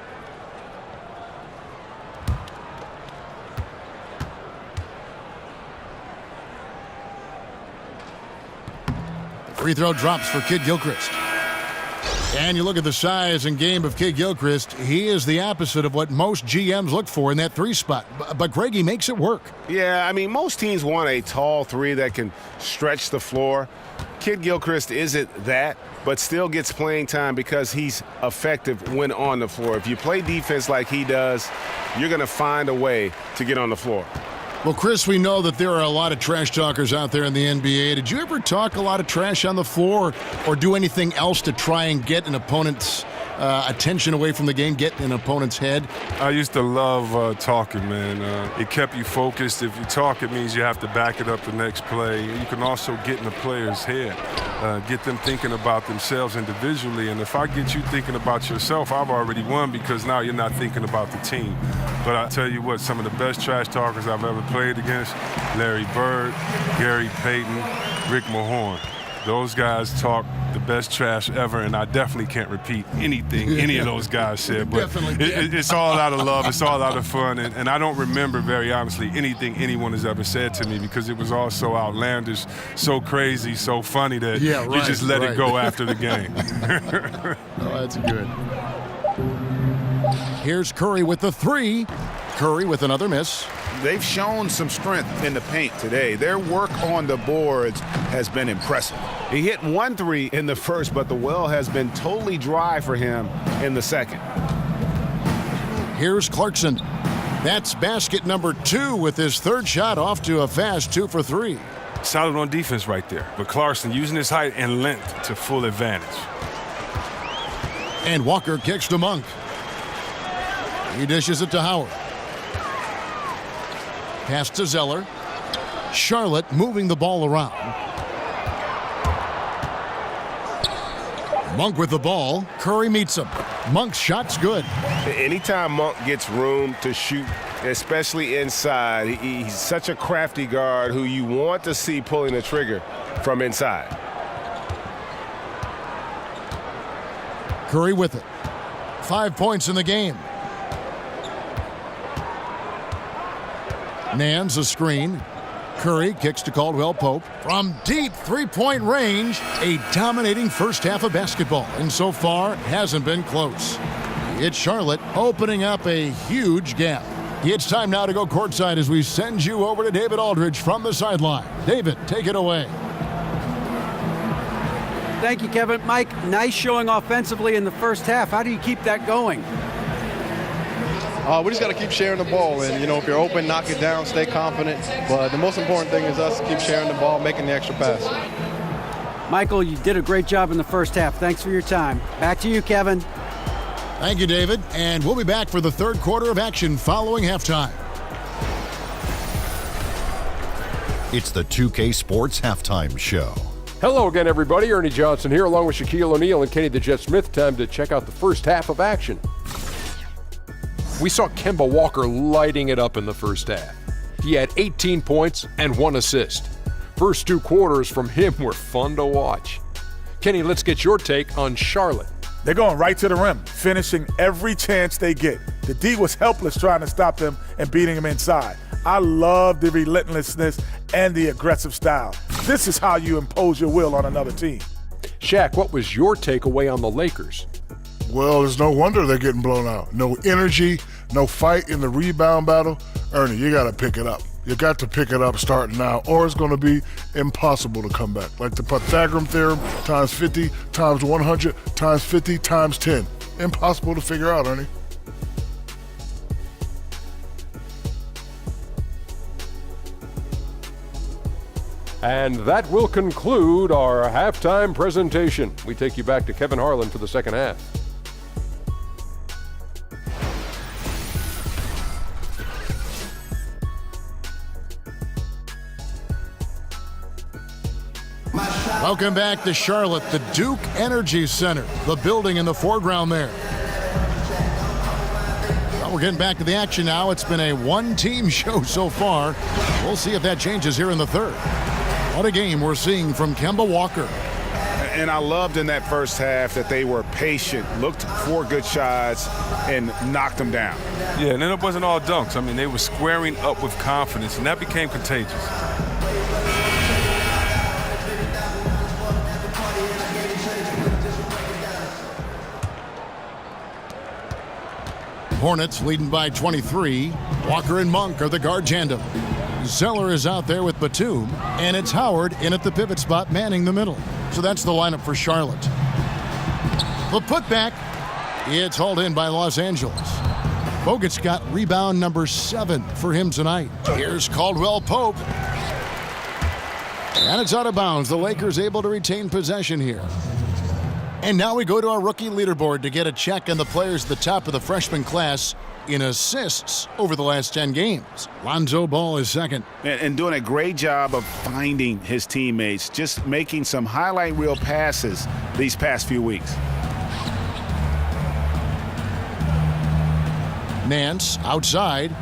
F: Free throw drops for Kid Gilchrist. And you look at the size and game of Kid Gilchrist, he is the opposite of what most GMs look for in that 3 spot. But Greg, he makes it work.
J: Yeah, I mean, most teams want a tall 3 that can stretch the floor. Kid Gilchrist isn't that, but still gets playing time because he's effective when on the floor. If you play defense like he does, you're going to find a way to get on the floor.
F: Well, Chris, we know that there are a lot of trash talkers out there in the NBA. Did you ever talk a lot of trash on the floor or do anything else to try and get an opponent's attention away from the game, get in an opponent's head?
I: I used to love talking, man. It kept you focused. If you talk, it means you have to back it up the next play. You can also get in the player's head, get them thinking about themselves individually. And if I get you thinking about yourself, I've already won because now you're not thinking about the team. But I tell you what, some of the best trash talkers I've ever played against, Larry Bird, Gary Payton, Rick Mahorn. Those guys talk the best trash ever, and I definitely can't repeat anything any of those guys said. But it's all out of love. It's all out of fun. And I don't remember, very honestly, anything anyone has ever said to me because it was all so outlandish, so crazy, so funny that you just let it go after the game.
F: Oh, that's good. Here's Curry with the 3. Curry with another miss.
J: They've shown some strength in the paint today. Their work on the boards has been impressive. He hit 1 3 in the first, but the well has been totally dry for him in the second.
F: Here's Clarkson. That's basket number 2 with his 3rd shot off to a fast 2 for 3.
I: Solid on defense right there. But Clarkson using his height and length to full advantage.
F: And Walker kicks to Monk. He dishes it to Howard. Pass to Zeller. Charlotte moving the ball around. Monk with the ball. Curry meets him. Monk's shot's good.
G: Anytime Monk gets room to shoot, especially inside, he's such a crafty guard who you want to see pulling the trigger from inside.
F: Curry with it. 5 points in the game. Nance a screen. Curry kicks to Caldwell Pope. From deep three-point range, a dominating first half of basketball. And so far, hasn't been close. It's Charlotte opening up a huge gap. It's time now to go courtside as we send you over to David Aldridge from the sideline. David, take it away.
H: Thank you, Kevin. Mike, nice showing offensively in the first half. How do you keep that going?
M: We just got to keep sharing the ball. And, if you're open, knock it down, stay confident. But the most important thing is us keep sharing the ball, making the extra pass.
H: Michael, you did a great job in the first half. Thanks for your time. Back to you, Kevin.
F: Thank you, David. And we'll be back for the third quarter of action following halftime.
A: It's the 2K Sports Halftime Show.
B: Hello again, everybody. Ernie Johnson here, along with Shaquille O'Neal and Kenny the Jet Smith. Time to check out the first half of action. We saw Kemba Walker lighting it up in the first half. He had 18 points and 1 assist. First 2 quarters from him were fun to watch. Kenny, let's get your take on Charlotte.
C: They're going right to the rim, finishing every chance they get. The D was helpless trying to stop them and beating them inside. I love the relentlessness and the aggressive style. This is how you impose your will on another team.
B: Shaq, what was your takeaway on the Lakers?
D: Well, it's no wonder they're getting blown out. No energy, no fight in the rebound battle. Ernie, you got to pick it up. You got to pick it up starting now, or it's going to be impossible to come back. Like the Pythagorean theorem, times 50, times 100, times 50, times 10. Impossible to figure out, Ernie.
B: And that will conclude our halftime presentation. We take you back to Kevin Harlan for the second half.
F: Welcome back to Charlotte, the Duke Energy Center, the building in the foreground there. Well, we're getting back to the action now. It's been a one-team show so far. We'll see if that changes here in the third. What a game we're seeing from Kemba Walker.
J: And I loved in that first half that they were patient, looked for good shots, and knocked them down.
I: Yeah, and then it wasn't all dunks. I mean, they were squaring up with confidence, and that became contagious.
F: Hornets leading by 23. Walker and Monk are the guard tandem. Zeller is out there with Batum, and it's Howard in at the pivot spot manning the middle. So that's the lineup for Charlotte. The putback, it's hauled in by Los Angeles. Bogut's got rebound number 7 for him tonight. Here's Caldwell Pope. And it's out of bounds. The Lakers able to retain possession here. And now we go to our rookie leaderboard to get a check on the players at the top of the freshman class in assists over the last 10 games. Lonzo Ball is second.
J: And doing a great job of finding his teammates, just making some highlight reel passes these past few weeks.
F: Nance outside.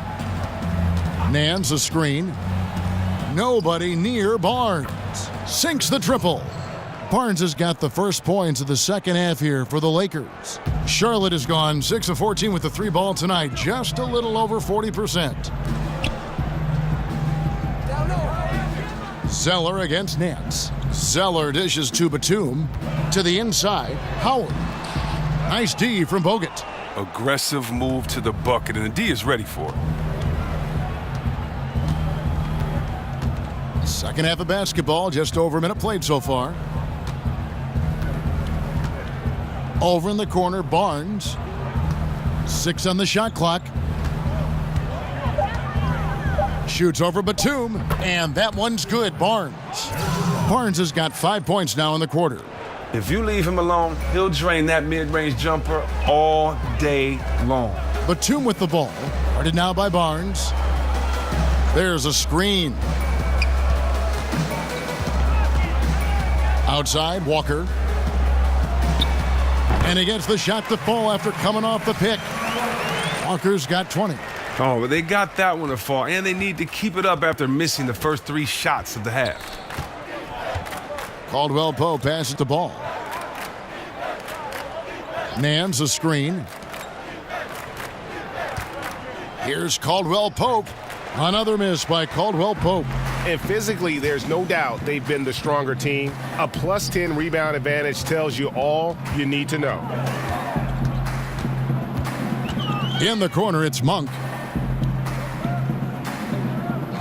F: Nance a screen. Nobody near Barnes. Sinks the triple. Barnes has got the first points of the second half here for the Lakers. Charlotte has gone 6 of 14 with the 3 ball tonight, just a little over 40%. Zeller against Nance. Zeller dishes to Batum. To the inside, Howard. Nice D from Bogut.
I: Aggressive move to the bucket, and the D is ready for it.
F: Second half of basketball, just over a minute played so far. Over in the corner, Barnes. 6 on the shot clock. Shoots over Batum, and that one's good, Barnes. Barnes has got 5 points now in the quarter.
I: If you leave him alone, he'll drain that mid-range jumper all day long.
F: Batum with the ball. Guarded now by Barnes. There's a screen. Outside, Walker. And he gets the shot to fall after coming off the pick. Walker's got 20.
I: Oh, but they got that one to fall, and they need to keep it up after missing the first 3 shots of the half.
F: Caldwell Pope passes the ball. Nance a screen. Here's Caldwell Pope. Another miss by Caldwell Pope.
G: And physically, there's no doubt they've been the stronger team. A plus 10 rebound advantage tells you all you need to know.
F: In the corner, it's Monk.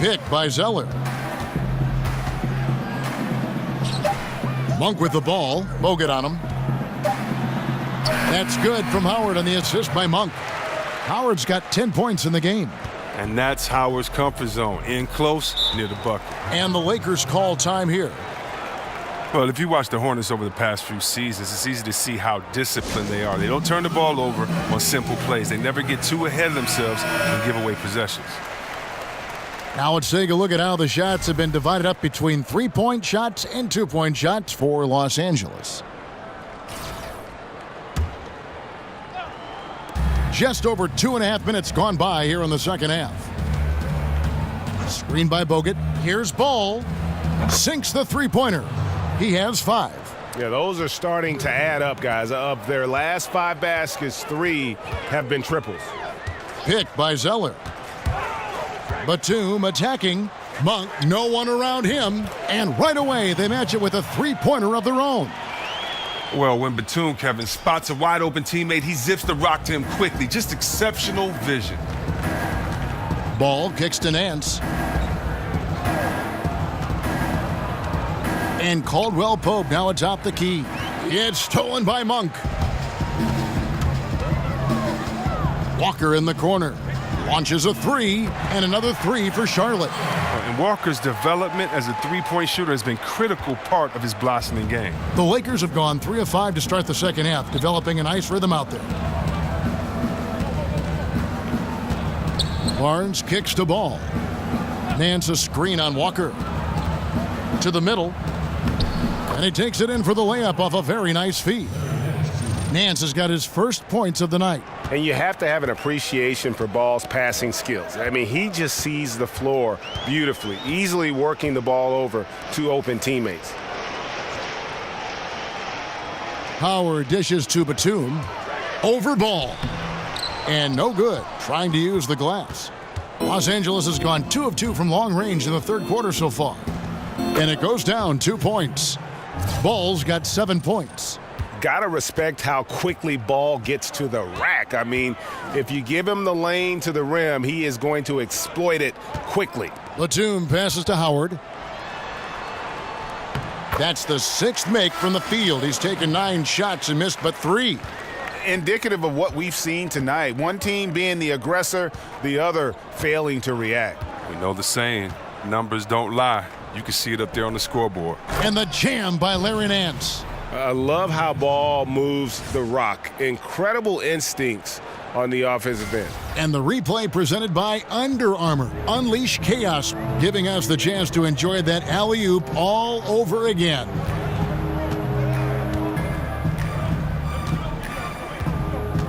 F: Picked by Zeller. Monk with the ball. Bogut on him. That's good from Howard on the assist by Monk. Howard's got 10 points in the game.
I: And that's Howard's comfort zone, in close, near the bucket.
F: And the Lakers call time here.
I: Well, if you watch the Hornets over the past few seasons, it's easy to see how disciplined they are. They don't turn the ball over on simple plays. They never get too ahead of themselves and give away possessions.
F: Now let's take a look at how the shots have been divided up between 3-point shots and 2-point shots for Los Angeles. Just over 2.5 minutes gone by here in the second half. Screen by Bogut. Here's Ball. Sinks the three-pointer. He has 5.
G: Yeah, those are starting to add up, guys. Of their last 5 baskets, 3 have been triples.
F: Picked by Zeller. Batum attacking. Monk, no one around him. And right away, they match it with a three-pointer of their own.
I: Well, when Batum, Kevin, spots a wide-open teammate, he zips the rock to him quickly. Just exceptional vision.
F: Ball kicks to Nance. And Caldwell Pope now atop the key. It's stolen by Monk. Walker in the corner. Launches a 3, and another 3 for Charlotte.
I: And Walker's development as a three-point shooter has been a critical part of his blossoming game.
F: The Lakers have gone 3 of 5 to start the second half, developing a nice rhythm out there. Barnes kicks to Ball. Nance a screen on Walker. To the middle. And he takes it in for the layup off a very nice feed. Nance has got his first points of the night.
G: And you have to have an appreciation for Ball's passing skills. I mean, he just sees the floor beautifully, easily working the ball over to open teammates.
F: Howard dishes to Batum. Over Ball. And no good, trying to use the glass. Los Angeles has gone 2 of 2 from long range in the third quarter so far. And it goes down 2 points. Ball's got 7 points.
G: Gotta respect how quickly Ball gets to the rack. I mean, if you give him the lane to the rim, he is going to exploit it quickly.
F: Batum passes to Howard. That's the 6th make from the field. He's taken 9 shots and missed but 3.
G: Indicative of what we've seen tonight. One team being the aggressor, the other failing to react.
I: We know the saying, numbers don't lie. You can see it up there on the scoreboard.
F: And the jam by Larry Nance.
G: I love how Ball moves the rock. Incredible instincts on the offensive end.
F: And the replay presented by Under Armour. Unleash chaos, giving us the chance to enjoy that alley-oop all over again.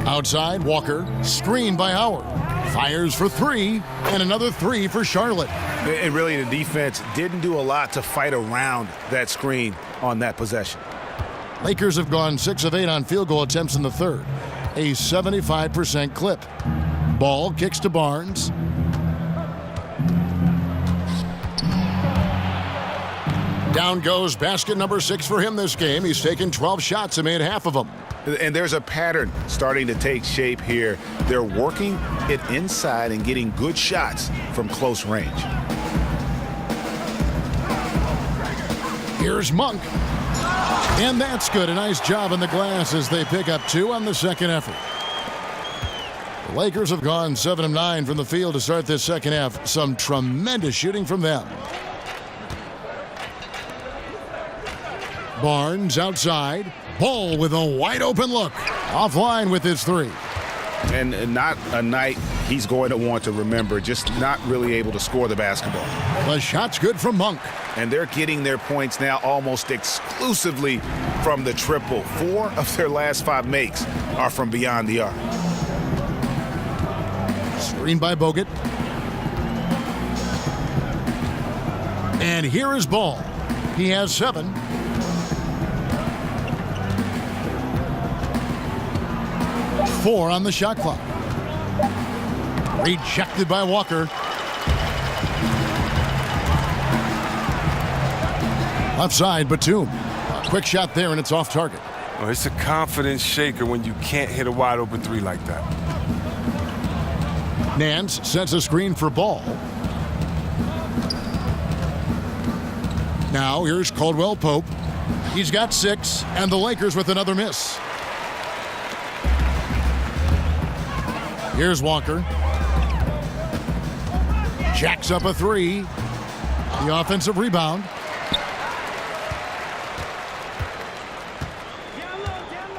F: Outside, Walker, screened by Howard. Fires for 3, and another 3 for Charlotte.
G: And really, the defense didn't do a lot to fight around that screen on that possession.
F: Lakers have gone 6 of 8 on field goal attempts in the third, a 75% clip. Ball kicks to Barnes. Down goes basket number 6 for him this game. He's taken 12 shots and made half of them.
J: And there's a pattern starting to take shape here. They're working it inside and getting good shots from close range.
F: Here's Monk. And that's good. A nice job in the glass as they pick up 2 on the second effort. The Lakers have gone 7 of 9 from the field to start this second half. Some tremendous shooting from them. Barnes outside. Ball with a wide open look. Offline with his 3.
J: And not a night he's going to want to remember, just not really able to score the basketball.
F: The shot's good from Monk.
J: And they're getting their points now almost exclusively from the triple. 4 of their last 5 makes are from beyond the arc.
F: Screened by Bogut. And here is Ball. He has 7. Four on the shot clock. Rejected by Walker. Left side, Batum. A quick shot there, and it's off target.
I: Well, it's a confidence shaker when you can't hit a wide open three like that.
F: Nance sets a screen for Ball. Now here's Caldwell Pope. He's got 6, and the Lakers with another miss. Here's Walker. Jacks up a 3. The offensive rebound.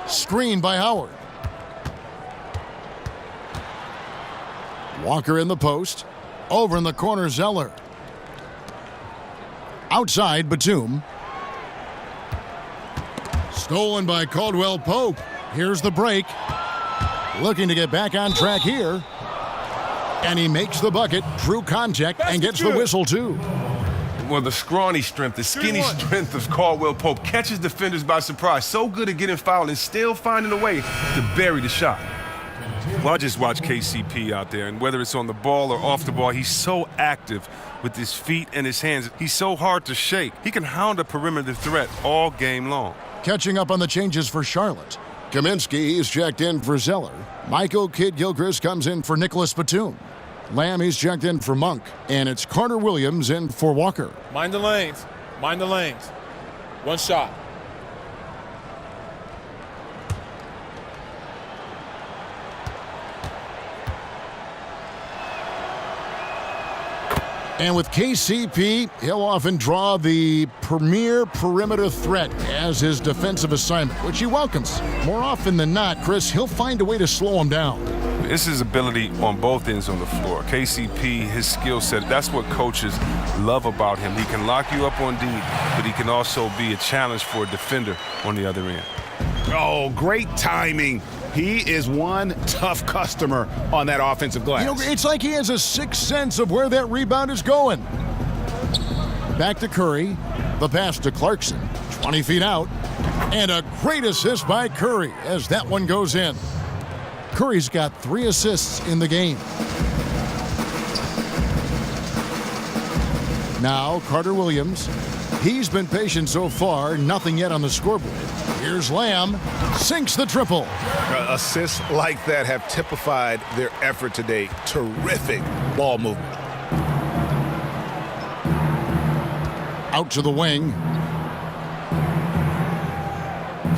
F: Screen by Howard. Walker in the post. Over in the corner, Zeller. Outside, Batum. Stolen by Caldwell Pope. Here's the break. Looking to get back on track here. And he makes the bucket, true contact, and gets the whistle too.
I: Well, the scrawny strength, the skinny strength of Caldwell Pope catches defenders by surprise. So good at getting fouled and still finding a way to bury the shot. Well, I just watch KCP out there, and whether it's on the ball or off the ball, he's so active with his feet and his hands. He's so hard to shake. He can hound a perimeter threat all game long.
F: Catching up on the changes for Charlotte. Kaminsky is checked in for Zeller. Michael Kidd-Gilchrist comes in for Nicholas Batum. Lamb, he's checked in for Monk. And it's Carter Williams in for Walker.
K: Mind the lanes. Mind the lanes. One shot.
F: And with KCP, he'll often draw the premier perimeter threat as his defensive assignment, which he welcomes. More often than not, Chris, he'll find a way to slow him down.
I: It's his ability on both ends on the floor. KCP, his skill set, that's what coaches love about him. He can lock you up on D, but he can also be a challenge for a defender on the other end.
J: Oh, great timing. He is one tough customer on that offensive glass.
F: You know, it's like he has a sixth sense of where that rebound is going. Back to Curry. The pass to Clarkson. 20 feet out. And a great assist by Curry as that one goes in. Curry's got 3 assists in the game. Now Carter Williams. He's been patient so far. Nothing yet on the scoreboard. Here's Lamb. Sinks the triple.
J: Assists like that have typified their effort today. Terrific ball movement.
F: Out to the wing.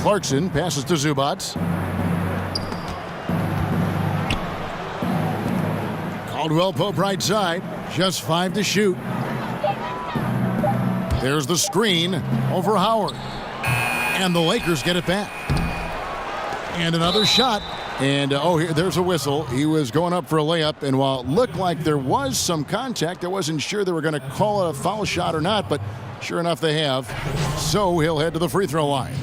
F: Clarkson passes to Zubats. Caldwell Pope right side. Just 5 to shoot. There's the screen over Howard. And the Lakers get it back. And another shot. And, there's a whistle. He was going up for a layup. And while it looked like there was some contact, I wasn't sure they were going to call it a foul shot or not. But sure enough, they have. So he'll head to the free throw line.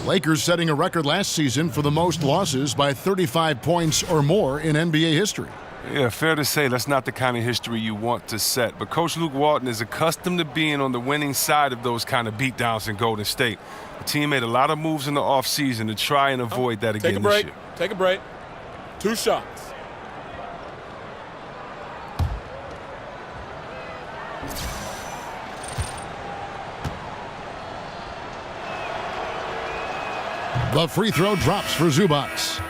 F: Lakers setting a record last season for the most losses by 35 points or more in NBA history.
I: Yeah, fair to say that's not the kind of history you want to set. But Coach Luke Walton is accustomed to being on the winning side of those kind of beatdowns in Golden State. The team made a lot of moves in the offseason to try and avoid that again this year.
K: Take a break. 2 shots.
F: The free throw drops for Zubats.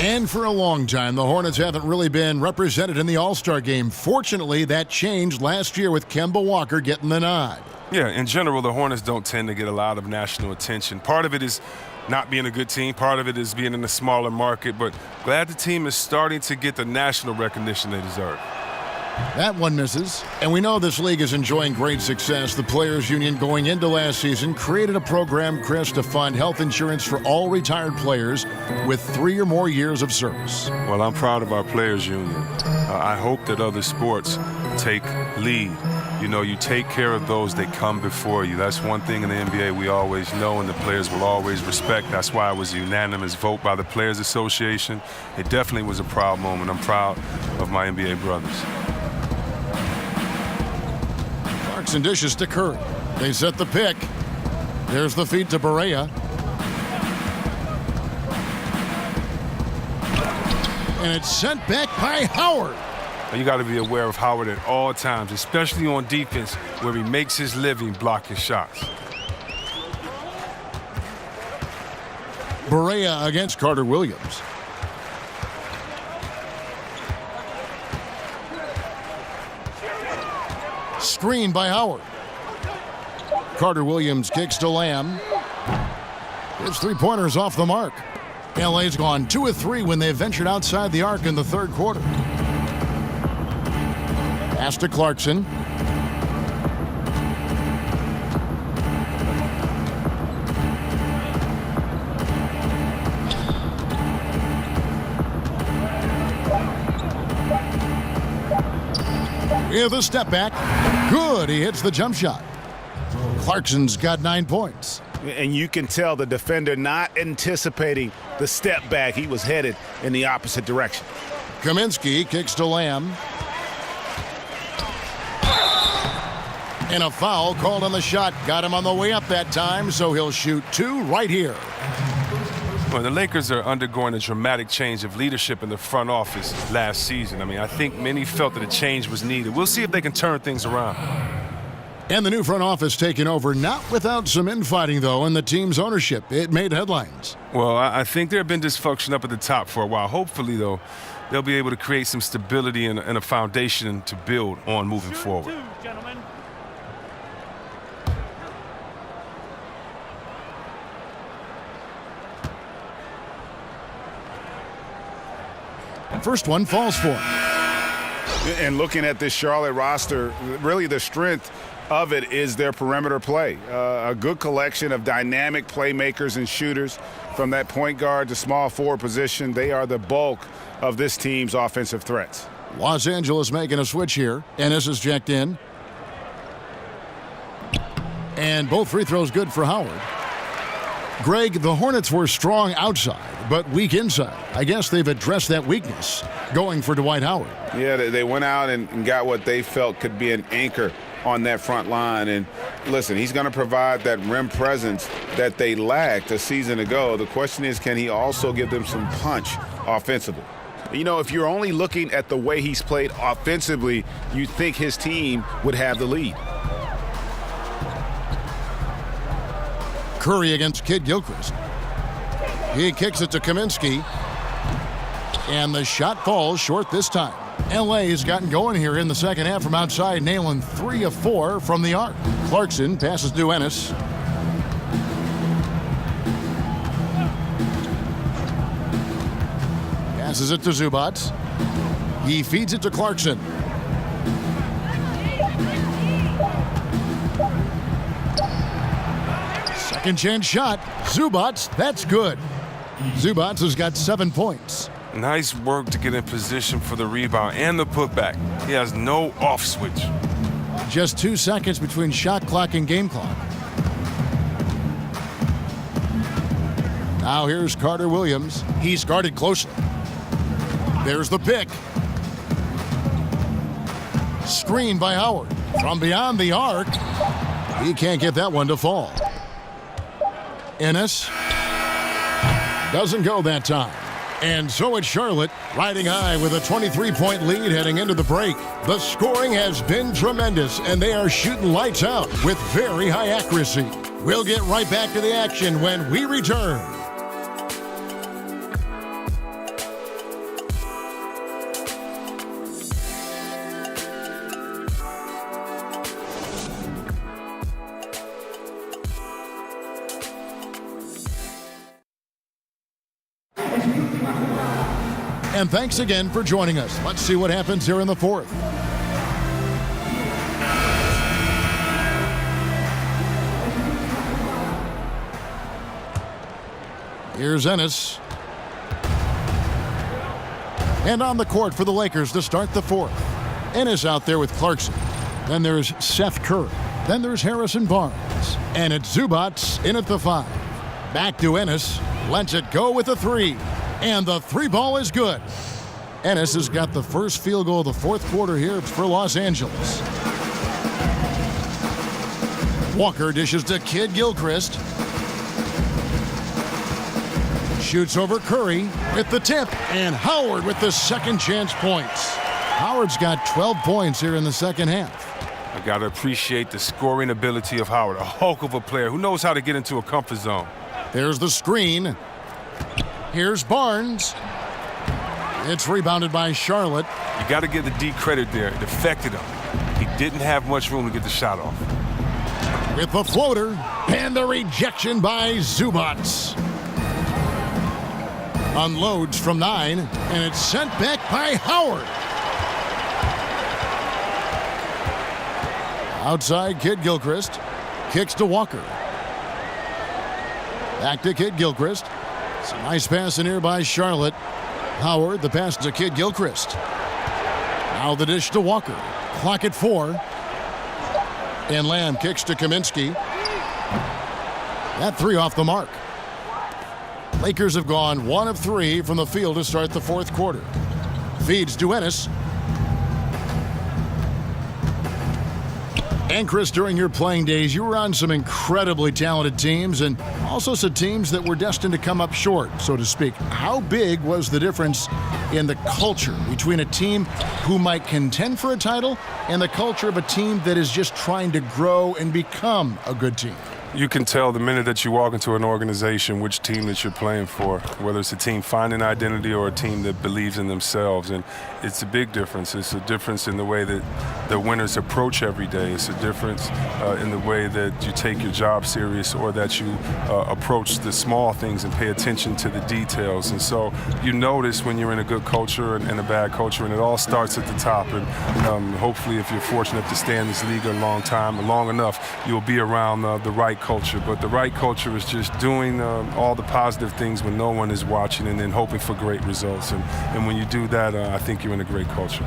F: And for a long time, the Hornets haven't really been represented in the All-Star game. Fortunately, that changed last year with Kemba Walker getting the nod.
I: Yeah, in general, the Hornets don't tend to get a lot of national attention. Part of it is not being a good team. Part of it is being in a smaller market. But glad the team is starting to get the national recognition they deserve.
F: That one misses. And we know this league is enjoying great success. The Players Union going into last season created a program, Chris, to fund health insurance for all retired players with 3 or more years of service.
I: Well, I'm proud of our Players Union. I hope that other sports take lead. You know, you take care of those that come before you. That's one thing in the NBA we always know and the players will always respect. That's why it was a unanimous vote by the Players Association. It definitely was a proud moment. I'm proud of my NBA brothers.
F: Clarkson dishes to Curry. They set the pick. There's the feed to Barea. And it's sent back by Howard.
I: You got to be aware of Howard at all times, especially on defense where he makes his living blocking shots.
F: Berea against Carter Williams. Screen by Howard. Carter Williams kicks to Lamb. His three-pointers off the mark. LA's gone 2 of 3 when they ventured outside the arc in the third quarter. Pass to Clarkson. With a step back. Good. He hits the jump shot. Clarkson's got 9 points.
J: And you can tell the defender not anticipating the step back. He was headed in the opposite direction.
F: Kaminsky kicks to Lamb. And a foul called on the shot. Got him on the way up that time, so he'll shoot 2 right here.
I: Well, the Lakers are undergoing a dramatic change of leadership in the front office last season. I mean, I think many felt that a change was needed. We'll see if they can turn things around.
F: And the new front office taking over, not without some infighting, though, in the team's ownership. It made headlines.
I: Well, I think there have been dysfunction up at the top for a while. Hopefully, though, they'll be able to create some stability and a foundation to build on moving forward.
F: First one falls for him.
J: And looking at this Charlotte roster, really the strength of it is their perimeter play. A good collection of dynamic playmakers and shooters from that point guard to small forward position. They are the bulk of this team's offensive threats.
F: Los Angeles making a switch here. Ennis is checked in. And both free throws good for Howard. Greg, the Hornets were strong outside, but weak inside. I guess they've addressed that weakness, going for Dwight Howard.
J: Yeah, they went out and got what they felt could be an anchor on that front line. And listen, he's going to provide that rim presence that they lacked a season ago. The question is, can he also give them some punch offensively? You know, if you're only looking at the way he's played offensively, you think his team would have the lead.
F: Curry against Kid Gilchrist. He kicks it to Kaminsky. And the shot falls short this time. LA has gotten going here in the second half from outside, nailing 3 of 4 from the arc. Clarkson passes to Ennis. Passes it to Zubac. He feeds it to Clarkson. Second chance shot. Zubac, that's good. Zubac has got 7 points.
I: Nice work to get in position for the rebound and the putback. He has no off switch.
F: Just 2 seconds between shot clock and game clock. Now here's Carter Williams. He's guarded closely. There's the pick. Screen by Howard. From beyond the arc. He can't get that one to fall. Ennis doesn't go that time. And so it's Charlotte riding high with a 23-point lead heading into the break. The scoring has been tremendous, and they are shooting lights out with very high accuracy. We'll get right back to the action when we return. And thanks again for joining us. Let's see what happens here in the fourth. Here's Ennis. And on the court for the Lakers to start the fourth. Ennis out there with Clarkson. Then there's Seth Curry. Then there's Harrison Barnes. And it's Zubac in at the 5. Back to Ennis. Lets it go with a 3. And the 3 ball is good. Ennis has got the first field goal of the fourth quarter here for Los Angeles. Walker dishes to Kid Gilchrist. Shoots over Curry with the tip. And Howard with the second chance points. Howard's got 12 points here in the second half.
I: I got to appreciate the scoring ability of Howard, a hulk of a player who knows how to get into a comfort zone.
F: There's the screen. Here's Barnes. It's rebounded by Charlotte.
I: You got to give the D credit there. It affected him. He didn't have much room to get the shot off.
F: With the floater and the rejection by Zubats. Unloads from 9, and it's sent back by Howard. Outside, Kid Gilchrist kicks to Walker. Back to Kid Gilchrist. It's a nice pass in here by Charlotte. Howard, the pass to Kid Gilchrist. Now the dish to Walker. Clock at 4. And Lamb kicks to Kaminsky. That 3 off the mark. Lakers have gone 1 of 3 from the field to start the fourth quarter. Feeds to Ennis. And Chris, during your playing days, you were on some incredibly talented teams and also some teams that were destined to come up short, so to speak. How big was the difference in the culture between a team who might contend for a title and the culture of a team that is just trying to grow and become a good team?
I: You can tell the minute that you walk into an organization which team that you're playing for, whether it's a team finding identity or a team that believes in themselves. And it's a big difference. It's a difference in the way that the winners approach every day. It's a difference in the way that you take your job serious or that you approach the small things and pay attention to the details. And so you notice when you're in a good culture and a bad culture, and it all starts at the top. And hopefully, if you're fortunate to stay in this league a long enough, you'll be around the right culture. But the right culture is just doing all the positive things when no one is watching and then hoping for great results. And when you do that, I think you're in a great culture.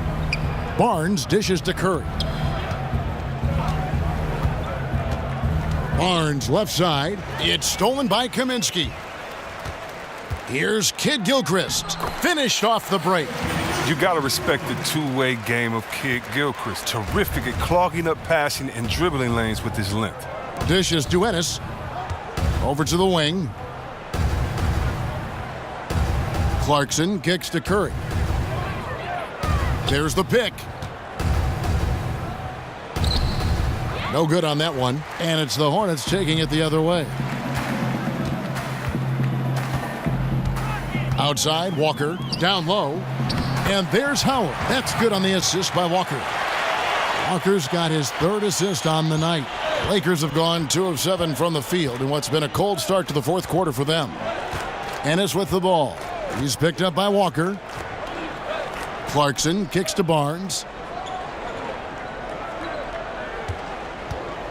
F: Barnes dishes to Curry. Barnes left side. It's stolen by Kaminsky. Here's Kid Gilchrist. Finished off the break.
I: You got to respect the two-way game of Kid Gilchrist. Terrific at clogging up passing and dribbling lanes with his length.
F: Dishes to Ennis. Over to the wing. Clarkson kicks to Curry. There's the pick. No good on that one. And it's the Hornets taking it the other way. Outside, Walker. Down low. And there's Howard. That's good on the assist by Walker. Walker's got his 3rd assist on the night. Lakers have gone 2 of 7 from the field in what's been a cold start to the fourth quarter for them. Ennis with the ball. He's picked up by Walker. Clarkson kicks to Barnes.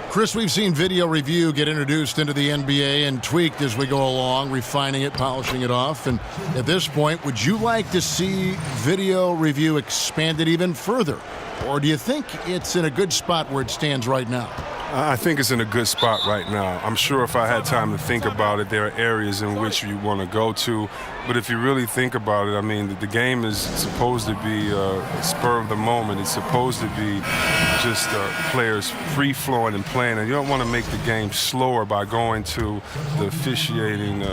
F: Chris, we've seen video review get introduced into the NBA and tweaked as we go along, refining it, polishing it off. And at this point, would you like to see video review expanded even further? Or do you think it's in a good spot where it stands right now?
I: I think it's in a good spot right now. I'm sure if I had time to think about it, there are areas in which you want to go to. But if you really think about it, I mean, the game is supposed to be a spur of the moment. It's supposed to be just players free-flowing and playing. And you don't want to make the game slower by going to the officiating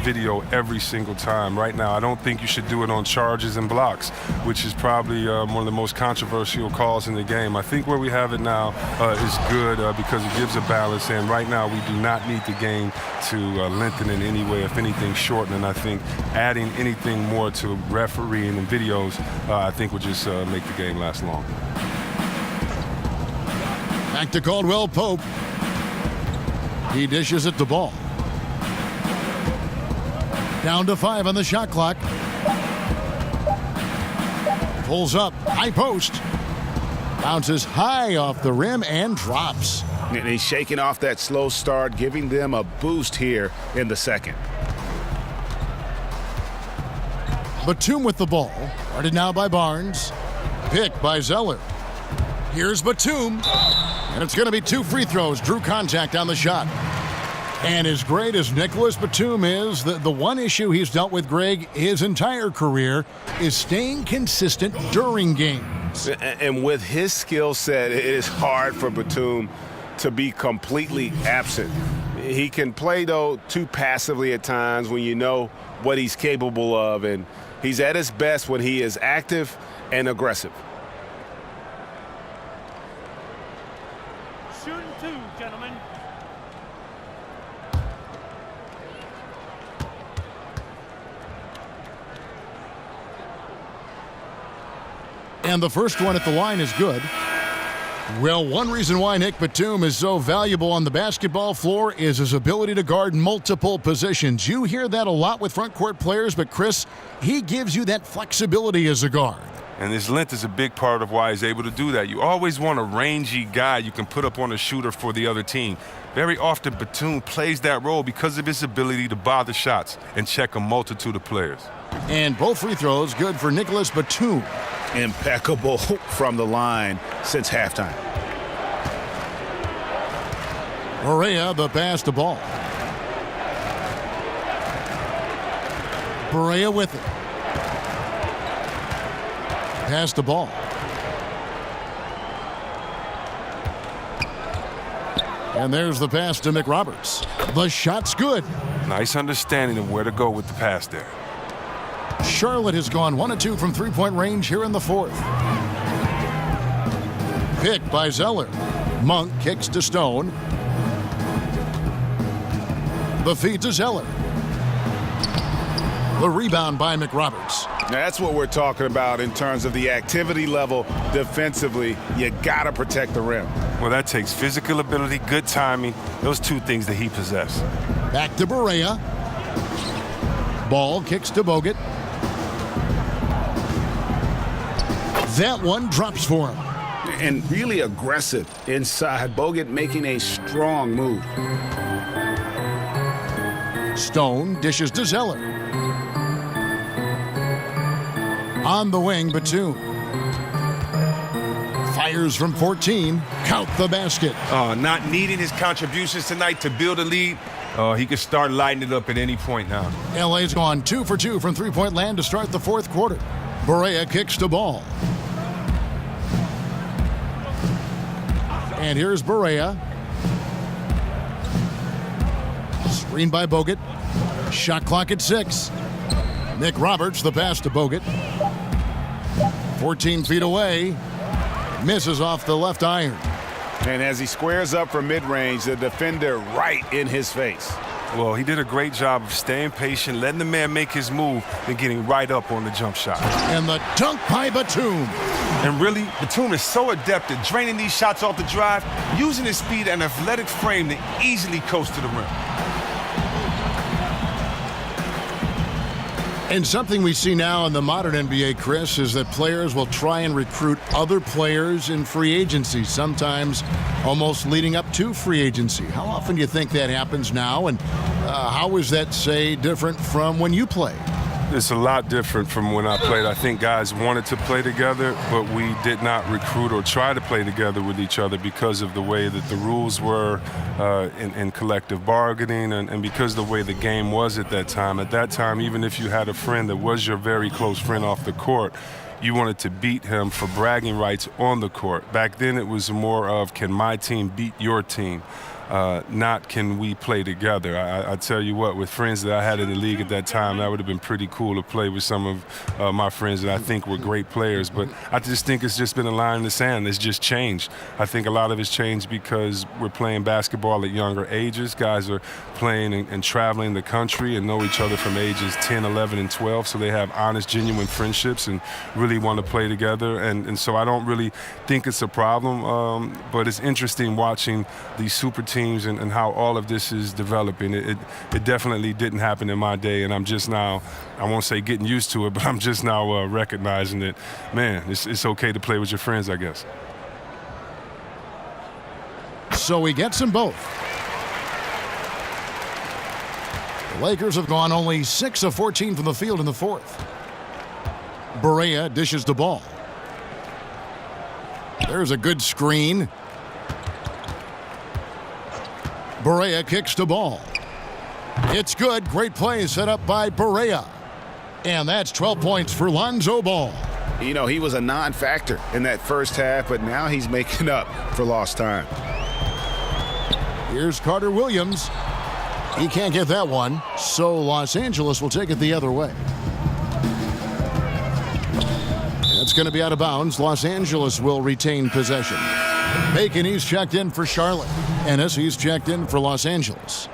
I: video every single time. Right now, I don't think you should do it on charges and blocks, which is probably one of the most controversial calls in the game. I think where we have it now is good because it gives a balance. And right now, we do not need the game to lengthen in any way. If anything, shorten. And I think adding anything more to refereeing and videos, I think would just make the game last long.
F: Back to Caldwell Pope. He dishes it the ball. Down to 5 on the shot clock. Pulls up, high post. Bounces high off the rim and drops.
J: And he's shaking off that slow start, giving them a boost here in the second.
F: Batum with the ball. Guarded now by Barnes. Picked by Zeller. Here's Batum. And it's going to be 2 free throws. Drew contact on the shot. And as great as Nicholas Batum is, the one issue he's dealt with, Greg, his entire career is staying consistent during games.
J: And with his skill set, it is hard for Batum to be completely absent. He can play, though, too passively at times when you know what he's capable of. And he's at his best when he is active and aggressive.
F: And the first one at the line is good. Well, one reason why Nick Batum is so valuable on the basketball floor is his ability to guard multiple positions. You hear that a lot with front court players, but Chris, he gives you that flexibility as a guard.
I: And his length is a big part of why he's able to do that. You always want a rangy guy you can put up on a shooter for the other team. Very often, Batum plays that role because of his ability to bother shots and check a multitude of players.
F: And both free throws good for Nicholas Batum.
J: Impeccable from the line since halftime.
F: Barea, the pass to ball. Barea with it. Pass the ball. And there's the pass to McRoberts. The shot's good.
I: Nice understanding of where to go with the pass there.
F: Charlotte has gone 1 of 2 from three-point range here in the fourth. Picked by Zeller. Monk kicks to Stone. The feed to Zeller. The rebound by McRoberts.
J: Now that's what we're talking about in terms of the activity level defensively. You got to protect the rim.
I: Well, that takes physical ability, good timing, those two things that he possesses.
F: Back to Barea. Ball kicks to Bogut. That one drops for him.
J: And really aggressive inside. Bogut making a strong move.
F: Stone dishes to Zeller. On the wing, Batum. Fires from 14. Count the basket.
I: Not needing his contributions tonight to build a lead. He could start lighting it up at any point now.
F: LA's gone 2 for 2 from three-point land to start the fourth quarter. Barea kicks the ball. And here's Barea. Screen by Bogut. Shot clock at 6. McRoberts, the pass to Bogut. 14 feet away. Misses off the left iron.
J: And as he squares up for mid-range, the defender right in his face.
I: Well, he did a great job of staying patient, letting the man make his move, and getting right up on the jump shot.
F: And the dunk by Batum.
I: And really, Batum is so adept at draining these shots off the drive, using his speed and athletic frame to easily coast to the rim.
F: And something we see now in the modern NBA, Chris, is that players will try and recruit other players in free agency, sometimes almost leading up to free agency. How often do you think that happens now, and how is that, say, different from when you played?
I: It's a lot different from when I played. I think guys wanted to play together, but we did not recruit or try to play together with each other because of the way that the rules were in collective bargaining and because the way the game was at that time. At that time, even if you had a friend that was your very close friend off the court, you wanted to beat him for bragging rights on the court. Back then, it was more of, can my team beat your team? Not can we play together. I tell you what, with friends that I had in the league at that time, that would have been pretty cool to play with some of my friends that I think were great players. But I just think it's just been a line in the sand. It's just changed. I think a lot of it's changed because we're playing basketball at younger ages. Guys are playing and traveling the country and know each other from ages 10, 11, and 12. So they have honest, genuine friendships and really want to play together. And so I don't really think it's a problem. But it's interesting watching these super teams and how all of this is developing. It definitely didn't happen in my day, and I'm just now, I won't say getting used to it, but I'm just now recognizing that, man, it's okay to play with your friends, I guess.
F: So he gets them both. The Lakers have gone only 6 of 14 from the field in the fourth. Barea dishes the ball. There's a good screen. Barea kicks the ball. It's good. Great play set up by Barea. And that's 12 points for Lonzo Ball.
J: You know, he was a non-factor in that first half, but now he's making up for lost time.
F: Here's Carter Williams. He can't get that one, so Los Angeles will take it the other way. That's going to be out of bounds. Los Angeles will retain possession. Bacon, he's checked in for Charlotte. Ennis, he's checked in for Los Angeles.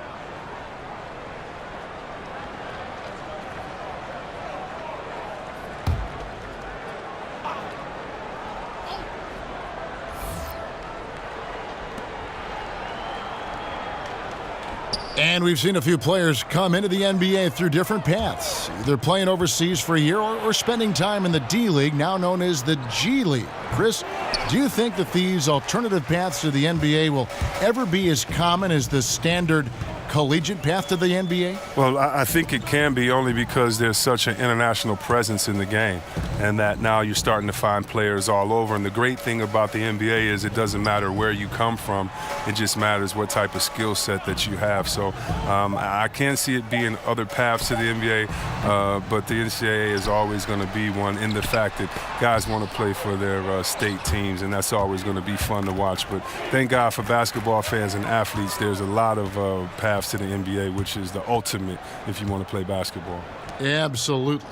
F: And we've seen a few players come into the NBA through different paths, either playing overseas for a year or spending time in the D-League, now known as the G-League. Chris, do you think that these alternative paths to the NBA will ever be as common as the standard collegiate path to the NBA?
I: Well, I think it can be, only because there's such an international presence in the game, and that now you're starting to find players all over. And the great thing about the NBA is it doesn't matter where you come from. It just matters what type of skill set that you have. So I can see it being other paths to the NBA, but the NCAA is always going to be one, in the fact that guys want to play for their state teams, and that's always going to be fun to watch. But thank God for basketball fans and athletes, there's a lot of paths to the NBA, which is the ultimate if you want to play basketball.
F: Absolutely.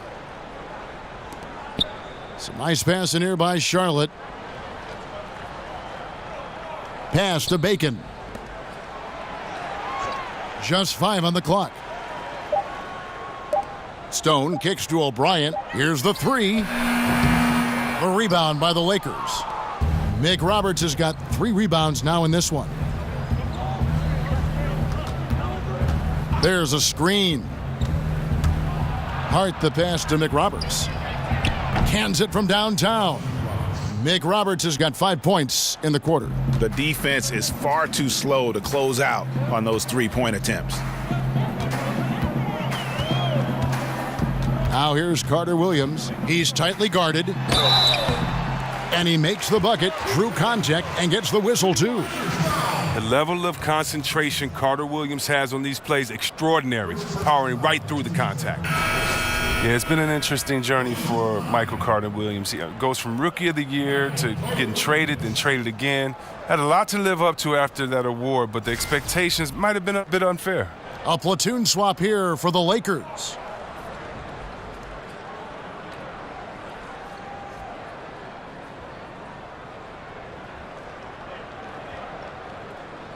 F: Some nice pass in here by Charlotte. Pass to Bacon. Just 5 on the clock. Stone kicks to O'Brien. Here's the 3. The rebound by the Lakers. Mick Roberts has got 3 rebounds now in this one. There's a screen. Hart the pass to Mick Roberts. Cans it from downtown. Mick Roberts has got 5 points in the quarter.
J: The defense is far too slow to close out on those three-point attempts.
F: Now here's Carter Williams. He's tightly guarded. And he makes the bucket, through contact, and gets the whistle too.
I: The level of concentration Carter Williams has on these plays, extraordinary, powering right through the contact. Yeah, it's been an interesting journey for Michael Carter Williams. He goes from Rookie of the Year to getting traded, then traded again. Had a lot to live up to after that award, but the expectations might have been a bit unfair.
F: A platoon swap here for the Lakers.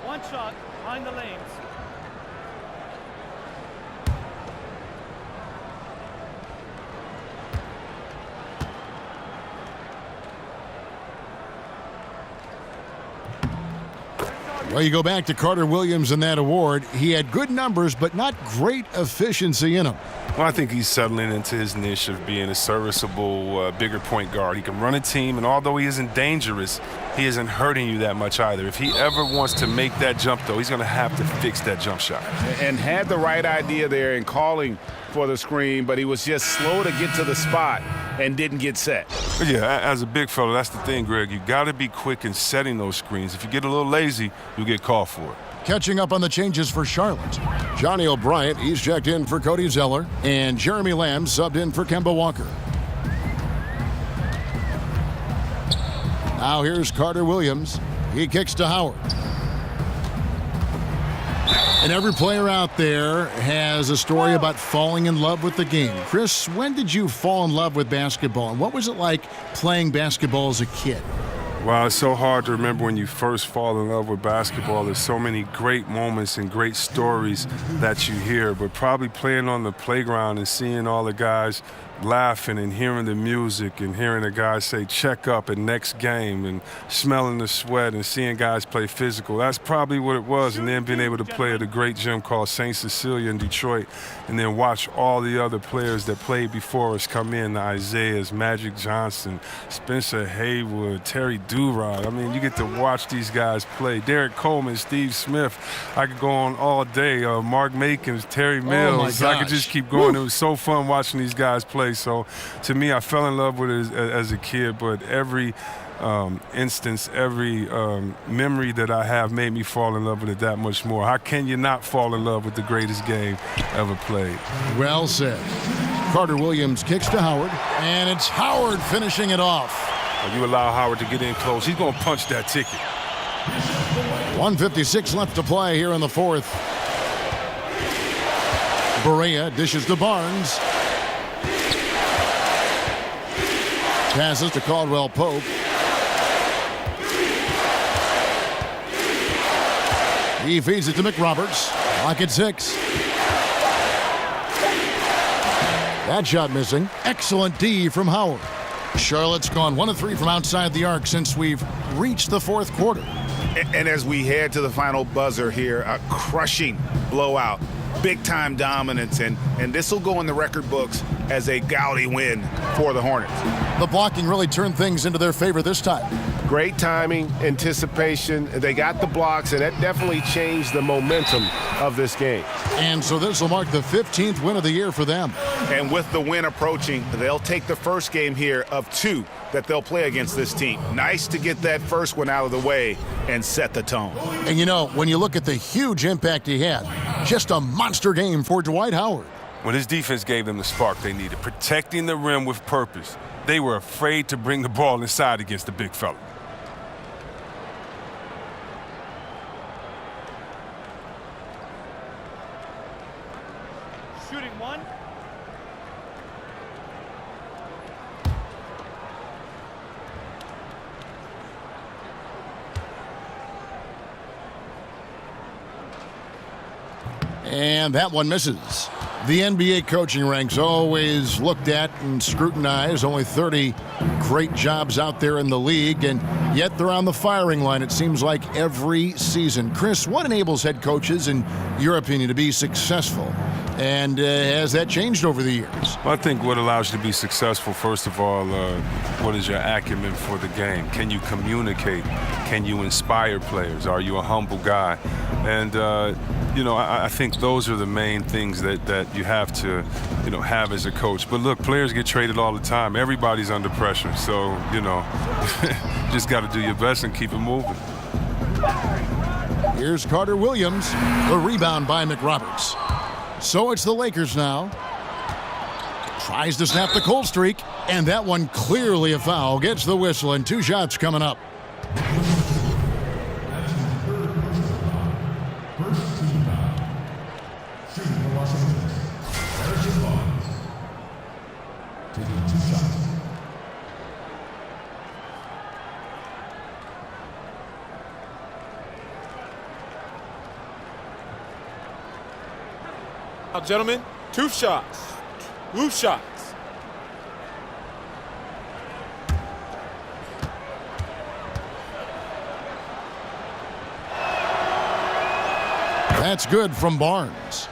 N: One shot behind the lanes.
F: Well, you go back to Carter Williams in that award. He had good numbers, but not great efficiency in them.
I: Well, I think he's settling into his niche of being a serviceable, bigger point guard. He can run a team, and although he isn't dangerous, he isn't hurting you that much either. If he ever wants to make that jump, though, he's going to have to fix that jump shot.
J: And had the right idea there in calling for the screen, but he was just slow to get to the spot and didn't get set.
I: Yeah, as a big fella, that's the thing, Greg. You got to be quick in setting those screens. If you get a little lazy, you'll get called for it.
F: Catching up on the changes for Charlotte. Johnny O'Brien, he's checked in for Cody Zeller, and Jeremy Lamb subbed in for Kemba Walker. Now here's Carter Williams. He kicks to Howard. And every player out there has a story about falling in love with the game. Chris, when did you fall in love with basketball, and what was it like playing basketball as a kid?
I: Wow, it's so hard to remember when you first fall in love with basketball. There's so many great moments and great stories that you hear, but probably playing on the playground and seeing all the guys laughing and hearing the music and hearing the guys say check up and next game and smelling the sweat and seeing guys play physical. That's probably what it was. And then being able to play at a great gym called St. Cecilia in Detroit and then watch all the other players that played before us come in, the Isaiahs, Magic Johnson, Spencer Haywood, Terry Durod. I mean, you get to watch these guys play. Derek Coleman, Steve Smith. I could go on all day. Mark Makins, Terry Mills. I could just keep going. It was so fun watching these guys play. So to me, I fell in love with it as a kid, but every instance, every memory that I have made me fall in love with it that much more. How can you not fall in love with the greatest game ever played?
F: Well said. Carter Williams kicks to Howard, and it's Howard finishing it off.
I: You allow Howard to get in close, he's going to punch that ticket.
F: 1:56 left to play here in the fourth. Barea dishes to Barnes. Passes to Caldwell Pope. He feeds it to McRoberts. Clock at 6. That shot missing. Excellent D from Howard. Charlotte's gone 1 of 3 from outside the arc since we've reached the fourth quarter.
J: And as we head to the final buzzer here, a crushing blowout, big-time dominance, and this will go in the record books as a gaudy win for the Hornets.
F: The blocking really turned things into their favor this time.
G: Great timing, anticipation. They got the blocks, and that definitely changed the momentum of this game.
F: And so this will mark the 15th win of the year for them.
J: And with the win approaching, they'll take the first game here of 2 that they'll play against this team. Nice to get that first one out of the way and set the tone.
F: And you know, when you look at the huge impact he had, just a monster game for Dwight Howard.
I: Well, his defense gave them the spark they needed, protecting the rim with purpose. They were afraid to bring the ball inside against the big fella.
K: Shooting one.
F: And that one misses. The NBA coaching ranks always looked at and scrutinized. Only 30 great jobs out there in the league, and yet they're on the firing line, it seems like, every season. Chris, what enables head coaches, in your opinion, to be successful? And has that changed over the years?
I: Well, I think what allows you to be successful, first of all, what is your acumen for the game? Can you communicate? Can you inspire players? Are you a humble guy? And, you know, I think those are the main things that you have to, you know, have as a coach. But look, players get traded all the time. Everybody's under pressure. So, you know, just got to do your best and keep it moving.
F: Here's Carter Williams. The rebound by McRoberts. So it's the Lakers now. Tries to snap the cold streak, and that one clearly a foul. Gets the whistle, and 2 shots coming up.
K: Now, gentlemen, 2 shots. 2 shots.
F: That's good from Barnes.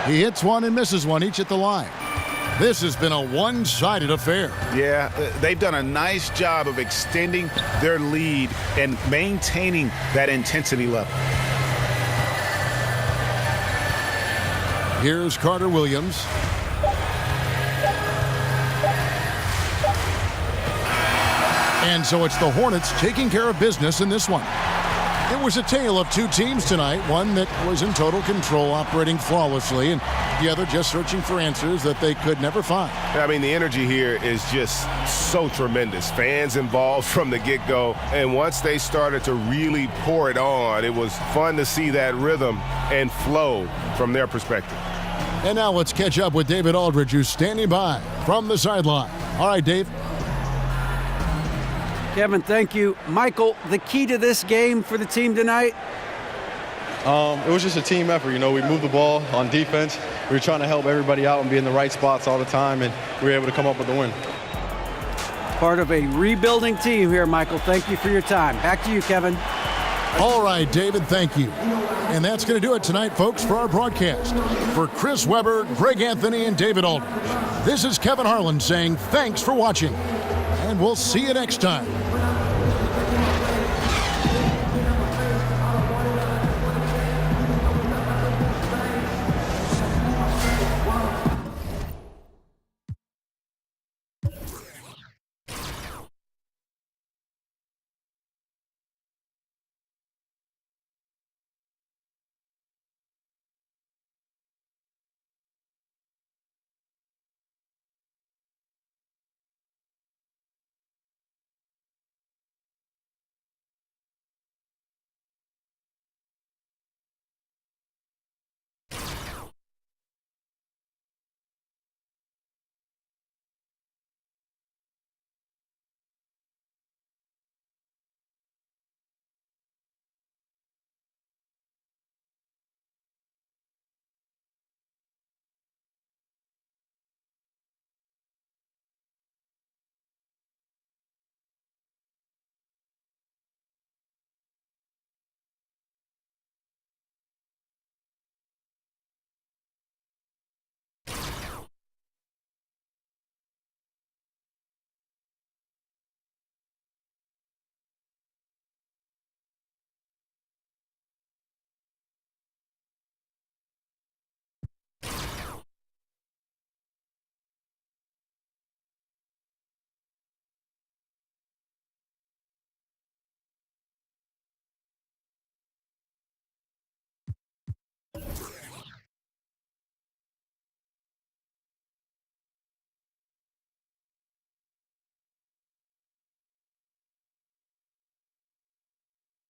F: He hits one and misses one, each at the line. This has been a one-sided affair.
J: Yeah, they've done a nice job of extending their lead and maintaining that intensity level.
F: Here's Carter Williams. And so it's the Hornets taking care of business in this one. It was a tale of 2 teams tonight, one that was in total control, operating flawlessly, and the other just searching for answers that they could never find.
G: I mean, the energy here is just so tremendous. Fans involved from the get-go, and once they started to really pour it on, it was fun to see that rhythm and flow from their perspective.
F: And now let's catch up with David Aldridge, who's standing by from the sideline. All right, Dave.
H: Kevin, thank you. Michael, the key to this game for the team tonight?
M: It was just a team effort. You know, we moved the ball on defense. We were trying to help everybody out and be in the right spots all the time, and we were able to come up with the win.
H: Part of a rebuilding team here, Michael. Thank you for your time. Back to you, Kevin.
F: All right, David, thank you. And that's going to do it tonight, folks, for our broadcast. For Chris Webber, Greg Anthony, and David Aldridge, this is Kevin Harlan saying thanks for watching. And we'll see you next time.